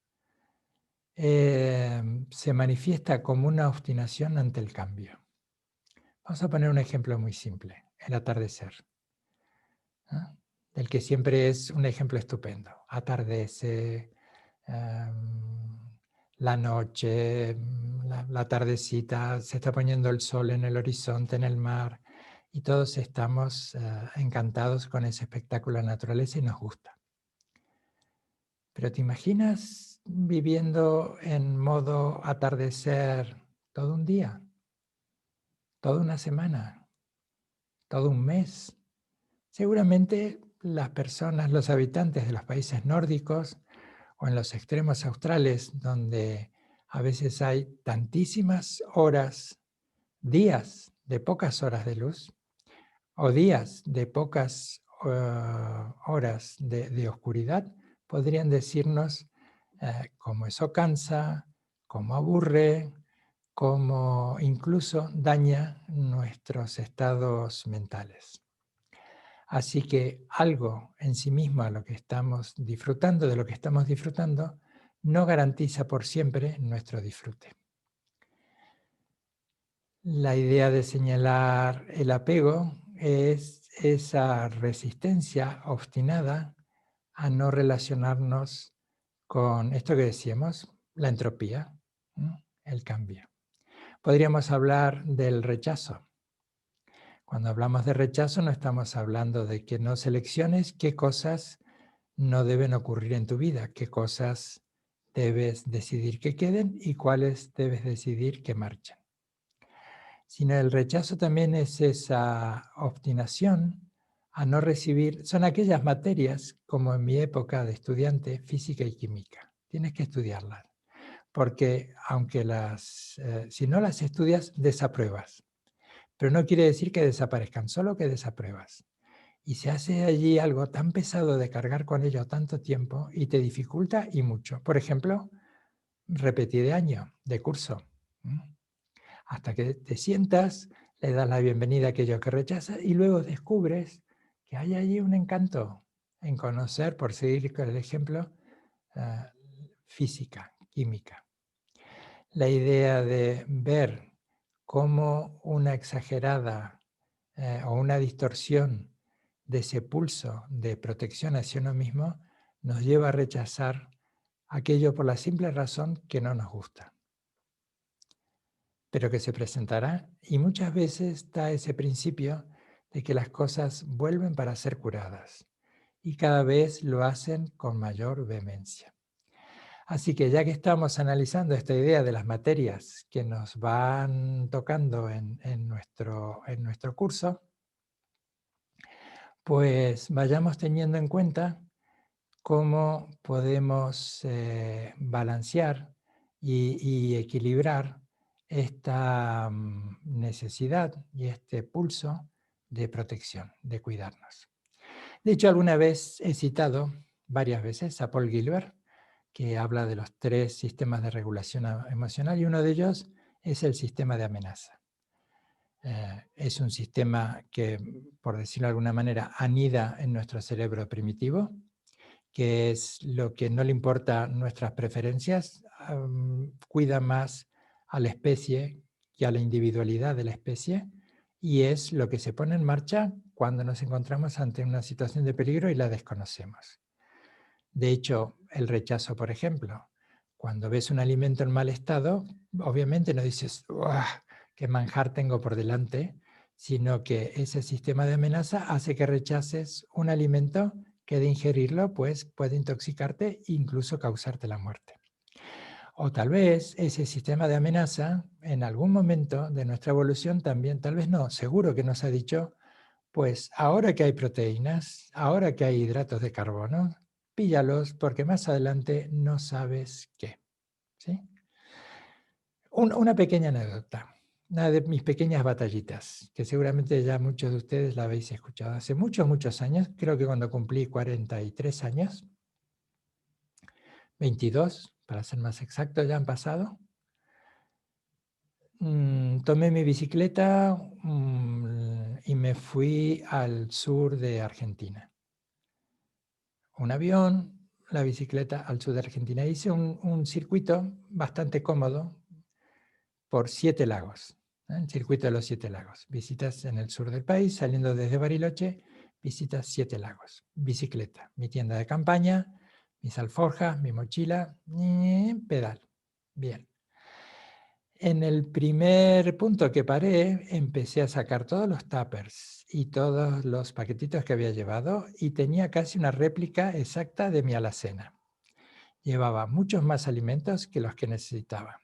se manifiesta como una obstinación ante el cambio. Vamos a poner un ejemplo muy simple, el atardecer, ¿no? Del que siempre es un ejemplo estupendo. Atardece, la noche, la tardecita, se está poniendo el sol en el horizonte, en el mar, y todos estamos encantados con ese espectáculo de la naturaleza y nos gusta. Pero ¿te imaginas viviendo en modo atardecer todo un día, toda una semana, todo un mes? Seguramente las personas, los habitantes de los países nórdicos o en los extremos australes, donde a veces hay tantísimas horas, días de pocas horas de luz, o días de pocas horas de oscuridad, podrían decirnos cómo eso cansa, cómo aburre, cómo incluso daña nuestros estados mentales. Así que algo en sí mismo de lo que estamos disfrutando, no garantiza por siempre nuestro disfrute. La idea de señalar el apego es esa resistencia obstinada a no relacionarnos con esto que decíamos, la entropía, ¿no? El cambio. Podríamos hablar del rechazo. Cuando hablamos de rechazo no estamos hablando de que no selecciones qué cosas no deben ocurrir en tu vida, qué cosas debes decidir que queden y cuáles debes decidir que marchen. Sino el rechazo también es esa obstinación a no recibir, son aquellas materias, como en mi época de estudiante, física y química. Tienes que estudiarlas, porque aunque si no las estudias, desapruebas. Pero no quiere decir que desaparezcan, solo que desapruebas. Y se hace allí algo tan pesado de cargar con ello tanto tiempo y te dificulta y mucho. Por ejemplo, repetir de año, de curso. Hasta que te sientas, le das la bienvenida a aquello que rechazas y luego descubres que hay allí un encanto en conocer, por seguir con el ejemplo, física, química. La idea de ver cómo una exagerada o una distorsión de ese pulso de protección hacia uno mismo nos lleva a rechazar aquello por la simple razón que no nos gusta, pero que se presentará, y muchas veces está ese principio de que las cosas vuelven para ser curadas y cada vez lo hacen con mayor vehemencia. Así que ya que estamos analizando esta idea de las materias que nos van tocando en nuestro curso, pues vayamos teniendo en cuenta cómo podemos balancear y equilibrar esta necesidad y este pulso de protección, de cuidarnos. De hecho, alguna vez he citado varias veces a Paul Gilbert, que habla de los 3 sistemas de regulación emocional, y uno de ellos es el sistema de amenaza. Es un sistema que, por decirlo de alguna manera, anida en nuestro cerebro primitivo, que es lo que no le importa nuestras preferencias, cuida más a la especie que a la individualidad de la especie, y es lo que se pone en marcha cuando nos encontramos ante una situación de peligro y la desconocemos. De hecho, el rechazo, por ejemplo, cuando ves un alimento en mal estado, obviamente no dices, ¡uah, qué manjar tengo por delante!, sino que ese sistema de amenaza hace que rechaces un alimento que de ingerirlo pues, puede intoxicarte e incluso causarte la muerte. O tal vez ese sistema de amenaza, en algún momento de nuestra evolución también, tal vez no, seguro que nos ha dicho, pues ahora que hay proteínas, ahora que hay hidratos de carbono, píllalos porque más adelante no sabes qué. ¿Sí? Una pequeña anécdota, una de mis pequeñas batallitas, que seguramente ya muchos de ustedes la habéis escuchado. Hace muchos, muchos años, creo que cuando cumplí 43 años, 22, para ser más exacto, ya han pasado, tomé mi bicicleta y me fui al sur de Argentina. Un avión, la bicicleta al sur de Argentina. Hice un circuito bastante cómodo por 7 lagos, el circuito de los 7 lagos. Visitas en el sur del país, saliendo desde Bariloche, visitas 7 lagos. Bicicleta, mi tienda de campaña, mis alforjas, mi mochila, pedal. Bien. En el primer punto que paré, empecé a sacar todos los tuppers y todos los paquetitos que había llevado y tenía casi una réplica exacta de mi alacena. Llevaba muchos más alimentos que los que necesitaba.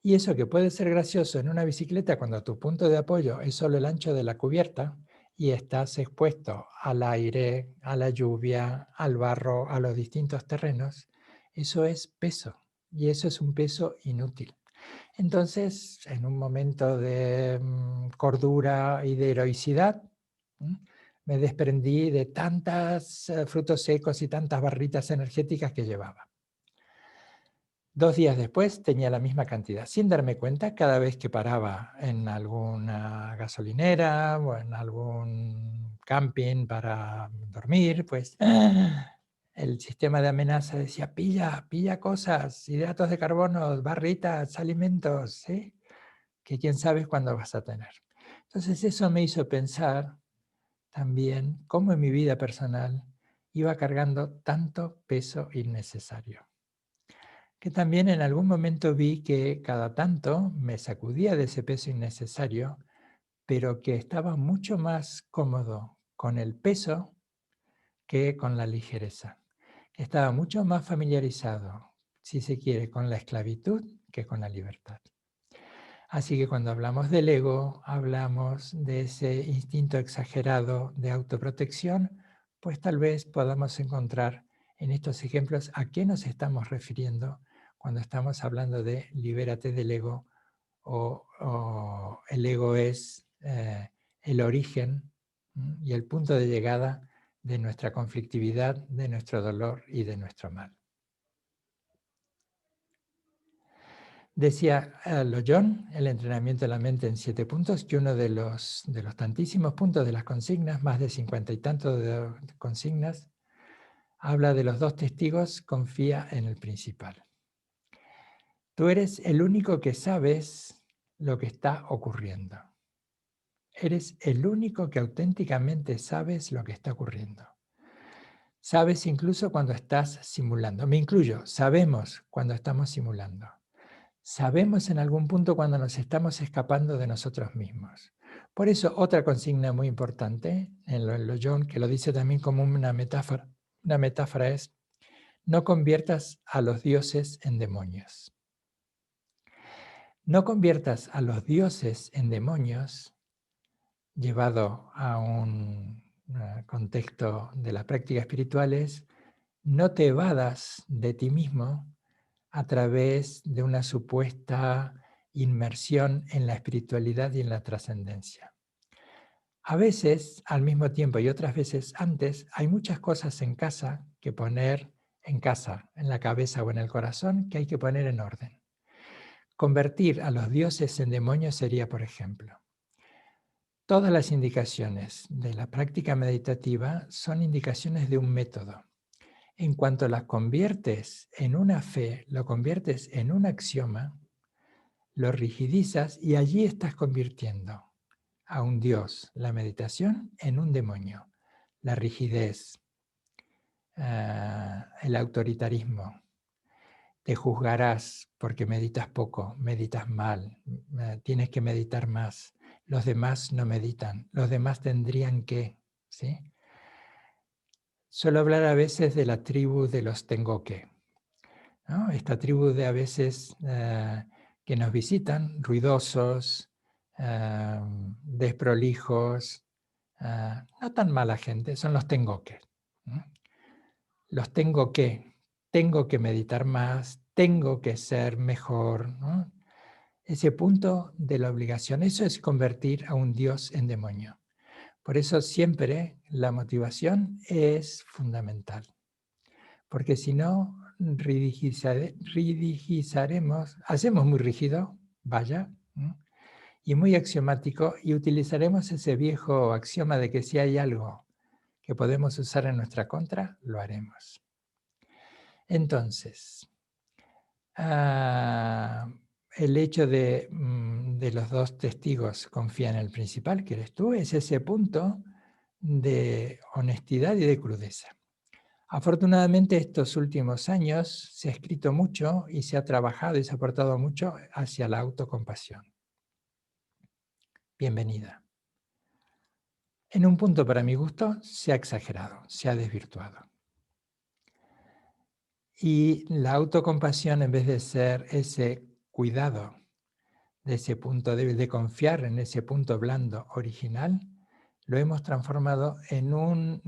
Y eso que puede ser gracioso en una bicicleta cuando tu punto de apoyo es solo el ancho de la cubierta y estás expuesto al aire, a la lluvia, al barro, a los distintos terrenos, eso es peso y eso es un peso inútil. Entonces, en un momento de cordura y de heroicidad, me desprendí de tantos frutos secos y tantas barritas energéticas que llevaba. 2 días después tenía la misma cantidad, sin darme cuenta, cada vez que paraba en alguna gasolinera o en algún camping para dormir, pues el sistema de amenaza decía, pilla cosas, hidratos de carbono, barritas, alimentos, ¿sí? Que quién sabe cuándo vas a tener. Entonces eso me hizo pensar también cómo en mi vida personal iba cargando tanto peso innecesario. Que también en algún momento vi que cada tanto me sacudía de ese peso innecesario, pero que estaba mucho más cómodo con el peso que con la ligereza. Que estaba mucho más familiarizado, si se quiere, con la esclavitud que con la libertad. Así que cuando hablamos del ego, hablamos de ese instinto exagerado de autoprotección, pues tal vez podamos encontrar en estos ejemplos a qué nos estamos refiriendo cuando estamos hablando de libérate del ego o el ego es el origen y el punto de llegada de nuestra conflictividad, de nuestro dolor y de nuestro mal. Decía Loyola, el entrenamiento de la mente en 7 puntos, que uno de los tantísimos puntos de las consignas, más de 50 y tantos de consignas, habla de los 2 testigos, confía en el principal. Tú eres el único que sabes lo que está ocurriendo. Eres el único que auténticamente sabes lo que está ocurriendo. Sabes incluso cuando estás simulando. Me incluyo, sabemos cuando estamos simulando. Sabemos en algún punto cuando nos estamos escapando de nosotros mismos. Por eso, otra consigna muy importante en Loyola, que lo dice también como una metáfora es, no conviertas a los dioses en demonios. No conviertas a los dioses en demonios, llevado a un contexto de la práctica espiritual, es no te evadas de ti mismo a través de una supuesta inmersión en la espiritualidad y en la trascendencia. A veces, al mismo tiempo y otras veces antes, hay muchas cosas en casa que poner en casa, en la cabeza o en el corazón, que hay que poner en orden. Convertir a los dioses en demonios sería, por ejemplo, todas las indicaciones de la práctica meditativa son indicaciones de un método. En cuanto las conviertes en una fe, lo conviertes en un axioma, lo rigidizas y allí estás convirtiendo a un Dios, la meditación, en un demonio. La rigidez, el autoritarismo. Te juzgarás porque meditas poco, meditas mal, tienes que meditar más. Los demás no meditan, los demás tendrían que, ¿sí? Suelo hablar a veces de la tribu de los tengo que, ¿no? Esta tribu de a veces que nos visitan, ruidosos, desprolijos, no tan mala gente, son los tengo que. Los tengo que meditar más, tengo que ser mejor, ¿no? Ese punto de la obligación, eso es convertir a un Dios en demonio. Por eso siempre la motivación es fundamental. Porque si no, rigidizaremos, hacemos muy rígido, vaya, y muy axiomático, y utilizaremos ese viejo axioma de que si hay algo que podemos usar en nuestra contra, lo haremos. Entonces, el hecho de los 2 testigos confían en el principal, que eres tú, es ese punto de honestidad y de crudeza. Afortunadamente estos últimos años se ha escrito mucho y se ha trabajado y se ha aportado mucho hacia la autocompasión. Bienvenida. En un punto para mi gusto se ha exagerado, se ha desvirtuado. Y la autocompasión, en vez de ser ese cuidado de ese punto débil, de confiar en ese punto blando original, lo hemos transformado en un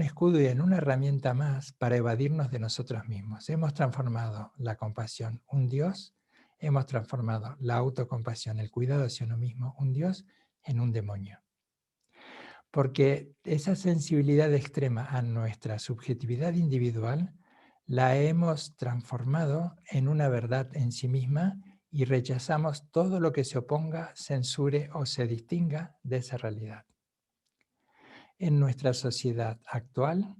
escudo y en una herramienta más para evadirnos de nosotros mismos. Hemos transformado la compasión, un Dios, hemos transformado la autocompasión, el cuidado hacia uno mismo, un Dios, en un demonio. Porque esa sensibilidad extrema a nuestra subjetividad individual la hemos transformado en una verdad en sí misma y rechazamos todo lo que se oponga, censure o se distinga de esa realidad. En nuestra sociedad actual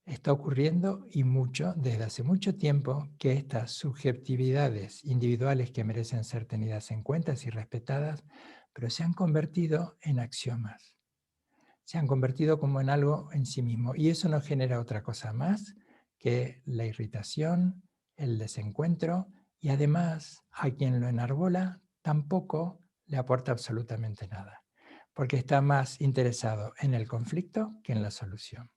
está ocurriendo y mucho, desde hace mucho tiempo, que estas subjetividades individuales que merecen ser tenidas en cuenta y respetadas, pero se han convertido en axiomas. se han convertido como en algo en sí mismo. Y eso no genera otra cosa más que la irritación, el desencuentro, y además a quien lo enarbola tampoco le aporta absolutamente nada, porque está más interesado en el conflicto que en la solución.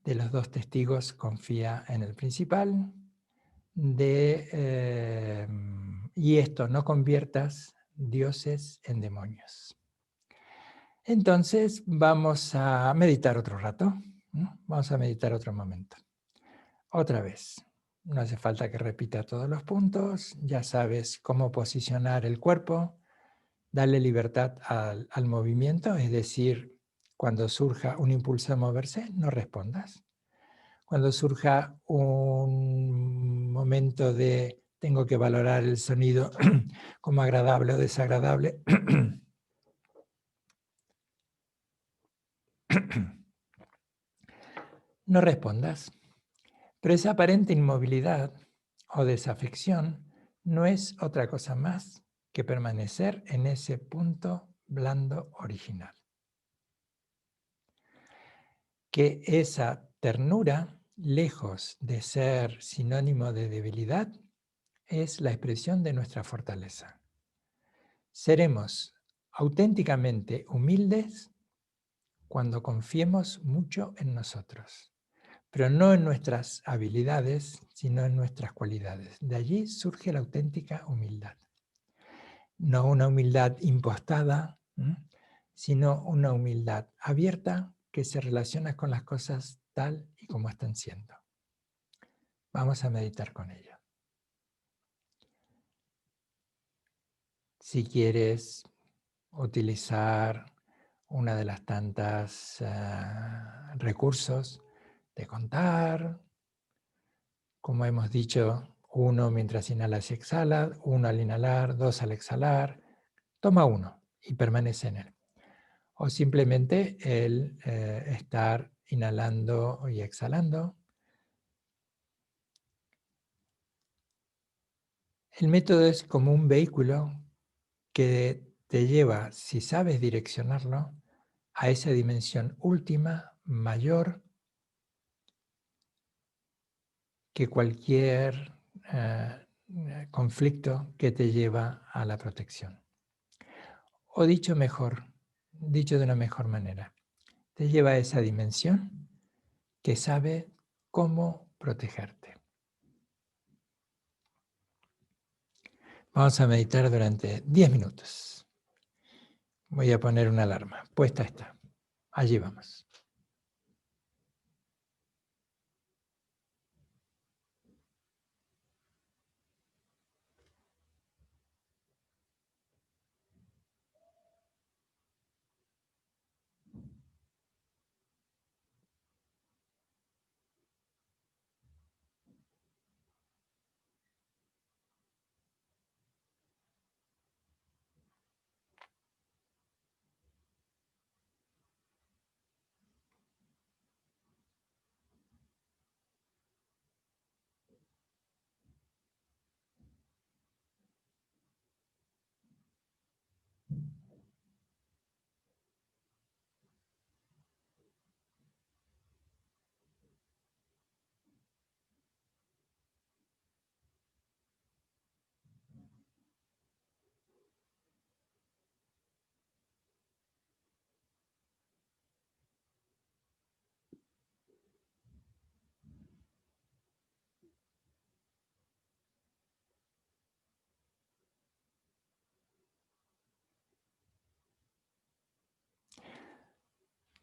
De los dos testigos confía en el principal, y esto, no conviertas dioses en demonios. Entonces vamos a meditar otro rato, ¿no? Vamos a meditar otro momento. Otra vez, no hace falta que repita todos los puntos, ya sabes cómo posicionar el cuerpo, darle libertad al movimiento, es decir, cuando surja un impulso a moverse, no respondas. Cuando surja un momento de tengo que valorar el sonido como agradable o desagradable, no respondas. Pero esa aparente inmovilidad o desafección no es otra cosa más que permanecer en ese punto blando original. Que esa ternura, lejos de ser sinónimo de debilidad, es la expresión de nuestra fortaleza. Seremos auténticamente humildes cuando confiemos mucho en nosotros, pero no en nuestras habilidades, sino en nuestras cualidades. De allí surge la auténtica humildad. No una humildad impostada, sino una humildad abierta que se relaciona con las cosas tal y como están siendo. Vamos a meditar con ello. Si quieres utilizar una de las tantas recursos de contar, como hemos dicho, 1 mientras inhalas y exhalas, 1 al inhalar, 2 al exhalar, toma 1 y permanece en él. O simplemente el estar inhalando y exhalando. El método es como un vehículo que te lleva, si sabes direccionarlo, a esa dimensión última, mayor, que cualquier conflicto que te lleva a la protección. O dicho de una mejor manera, te lleva a esa dimensión que sabe cómo protegerte. Vamos a meditar durante 10 minutos. Voy a poner una alarma. Puesta está. Allí vamos.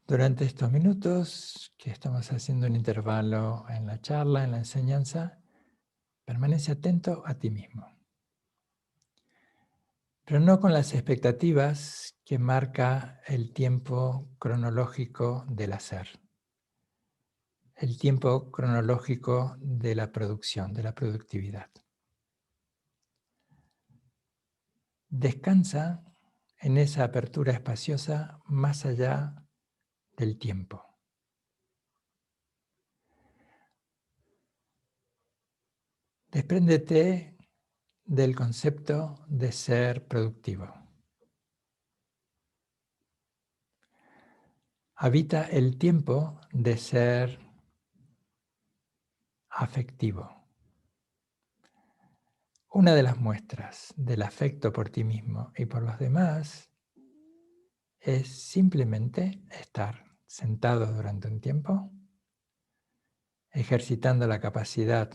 Durante estos minutos que estamos haciendo un intervalo en la charla, en la enseñanza, permanece atento a ti mismo. Pero no con las expectativas que marca el tiempo cronológico del hacer. El tiempo cronológico de la producción, de la productividad. Descansa en esa apertura espaciosa más allá del tiempo. Despréndete del concepto de ser productivo. habita el tiempo de ser afectivo. Una de las muestras del afecto por ti mismo y por los demás es simplemente estar sentado durante un tiempo, ejercitando la capacidad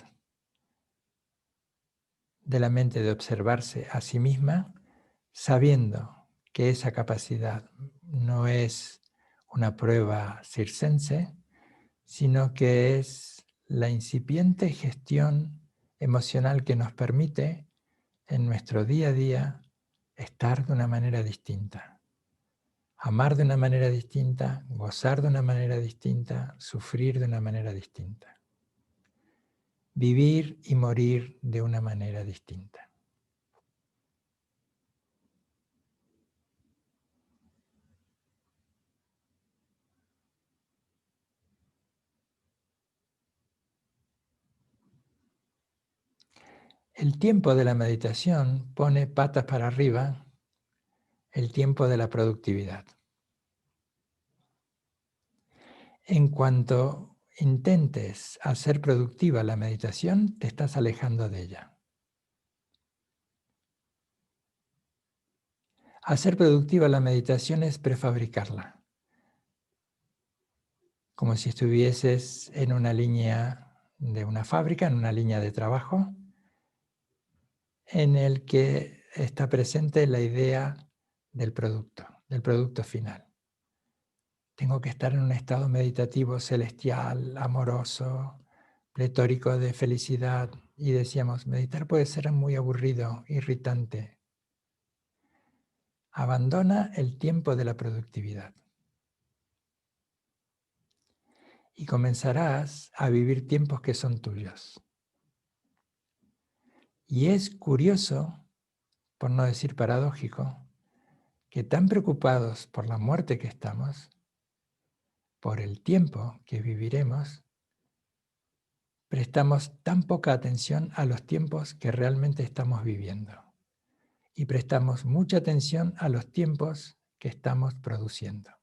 de la mente de observarse a sí misma, sabiendo que esa capacidad no es una prueba circense, sino que es la incipiente gestión emocional que nos permite en nuestro día a día estar de una manera distinta, amar de una manera distinta, gozar de una manera distinta, sufrir de una manera distinta, vivir y morir de una manera distinta. El tiempo de la meditación pone patas para arriba el tiempo de la productividad. En cuanto intentes hacer productiva la meditación, te estás alejando de ella. Hacer productiva la meditación es prefabricarla, como si estuvieses en una línea de una fábrica, en una línea de trabajo, en el que está presente la idea del producto final. Tengo que estar en un estado meditativo, celestial, amoroso, pletórico de felicidad. Y decíamos, meditar puede ser muy aburrido, irritante. Abandona el tiempo de la productividad. Y comenzarás a vivir tiempos que son tuyos. Y es curioso, por no decir paradójico, que tan preocupados por la muerte que estamos, por el tiempo que viviremos, prestamos tan poca atención a los tiempos que realmente estamos viviendo. Y prestamos mucha atención a los tiempos que estamos produciendo.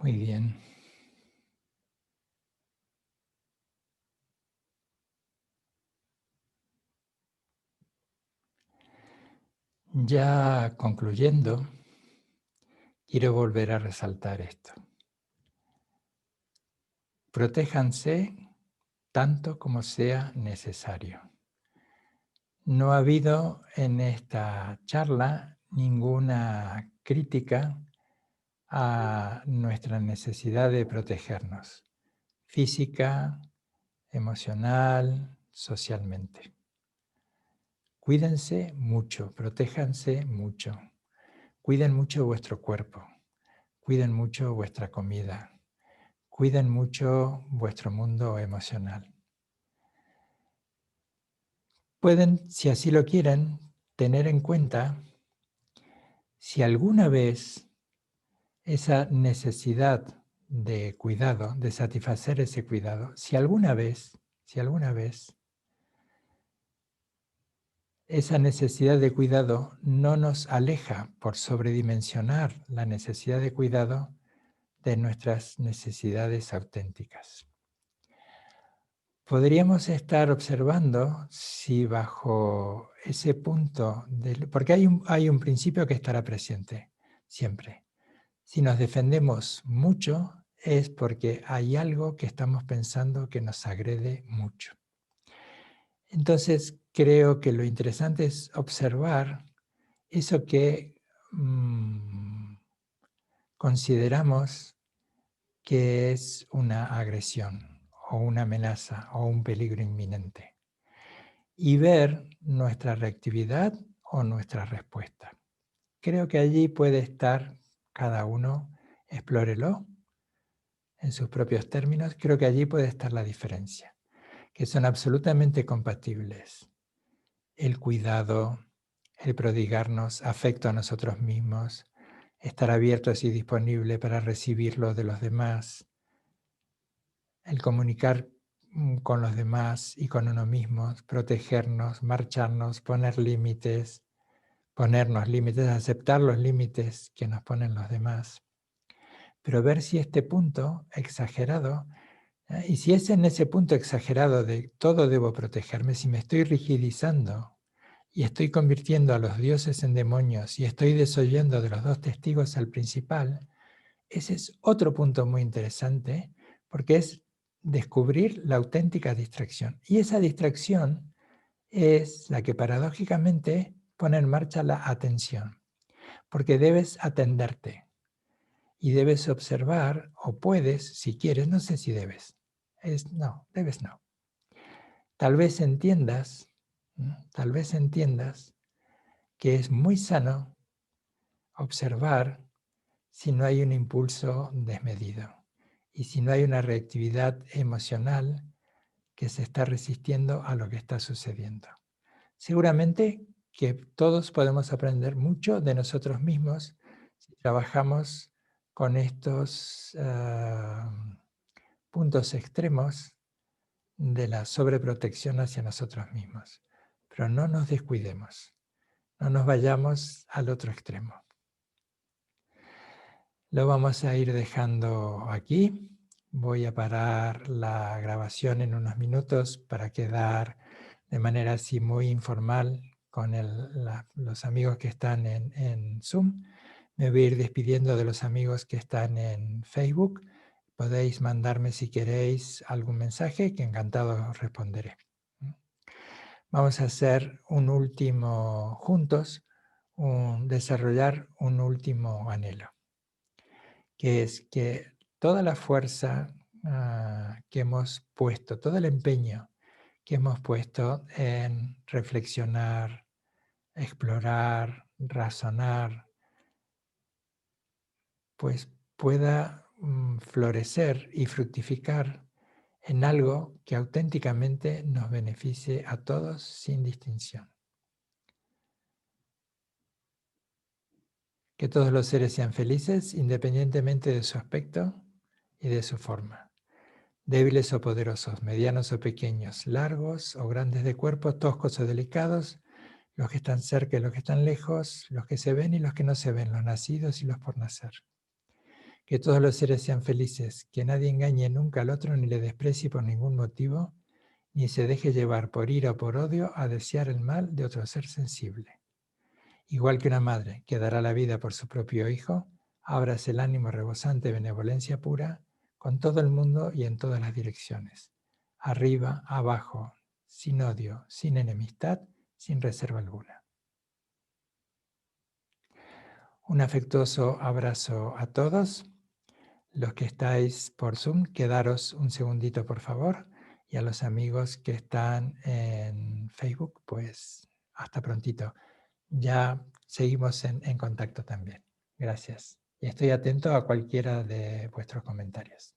Muy bien. Ya concluyendo, quiero volver a resaltar esto. Protéjanse tanto como sea necesario. No ha habido en esta charla ninguna crítica a nuestra necesidad de protegernos, física, emocional, socialmente. Cuídense mucho, protéjanse mucho, cuiden mucho vuestro cuerpo, cuiden mucho vuestra comida, cuiden mucho vuestro mundo emocional. Pueden, si así lo quieren, tener en cuenta si alguna vez esa necesidad de cuidado, de satisfacer ese cuidado, si alguna vez esa necesidad de cuidado no nos aleja por sobredimensionar la necesidad de cuidado de nuestras necesidades auténticas. Podríamos estar observando si bajo ese punto, porque hay un principio que estará presente siempre. Si nos defendemos mucho es porque hay algo que estamos pensando que nos agrede mucho. Entonces creo que lo interesante es observar eso que consideramos que es una agresión o una amenaza o un peligro inminente y ver nuestra reactividad o nuestra respuesta. Creo que allí puede estar cada uno, explórelo en sus propios términos, creo que allí puede estar la diferencia, que son absolutamente compatibles. El cuidado, el prodigarnos afecto a nosotros mismos, estar abiertos y disponibles para recibir lo de los demás, el comunicar con los demás y con uno mismo, protegernos, marcharnos, ponernos límites, aceptar los límites que nos ponen los demás. Pero ver si este punto exagerado, y si es en ese punto exagerado de todo debo protegerme, si me estoy rigidizando y estoy convirtiendo a los dioses en demonios y estoy desoyendo de los dos testigos al principal, ese es otro punto muy interesante, porque es descubrir la auténtica distracción. Y esa distracción es la que paradójicamente pone en marcha la atención, porque debes atenderte y debes observar, o puedes, si quieres, no sé si debes, debes no. Tal vez entiendas que es muy sano observar si no hay un impulso desmedido y si no hay una reactividad emocional que se está resistiendo a lo que está sucediendo. Seguramente que todos podemos aprender mucho de nosotros mismos si trabajamos con estos puntos extremos de la sobreprotección hacia nosotros mismos. Pero no nos descuidemos, no nos vayamos al otro extremo. Lo vamos a ir dejando aquí. Voy a parar la grabación en unos minutos para quedar de manera así muy informal con los amigos que están en Zoom. Me voy a ir despidiendo de los amigos que están en Facebook. Podéis mandarme si queréis algún mensaje que encantado os responderé. Vamos a hacer un último, juntos, desarrollar un último anhelo, que es que toda la fuerza que hemos puesto, todo el empeño que hemos puesto en reflexionar, explorar, razonar, pues pueda florecer y fructificar en algo que auténticamente nos beneficie a todos sin distinción. Que todos los seres sean felices independientemente de su aspecto y de su forma. Débiles o poderosos, medianos o pequeños, largos o grandes de cuerpo, toscos o delicados, los que están cerca y los que están lejos, los que se ven y los que no se ven, los nacidos y los por nacer. Que todos los seres sean felices, que nadie engañe nunca al otro ni le desprecie por ningún motivo, ni se deje llevar por ira o por odio a desear el mal de otro ser sensible. Igual que una madre que dará la vida por su propio hijo, ábrase el ánimo rebosante de benevolencia pura con todo el mundo y en todas las direcciones, arriba, abajo, sin odio, sin enemistad, sin reserva alguna. Un afectuoso abrazo a todos. Los que estáis por Zoom, quedaros un segundito por favor. Y a los amigos que están en Facebook, pues hasta prontito. Ya seguimos en contacto también. Gracias. Y estoy atento a cualquiera de vuestros comentarios.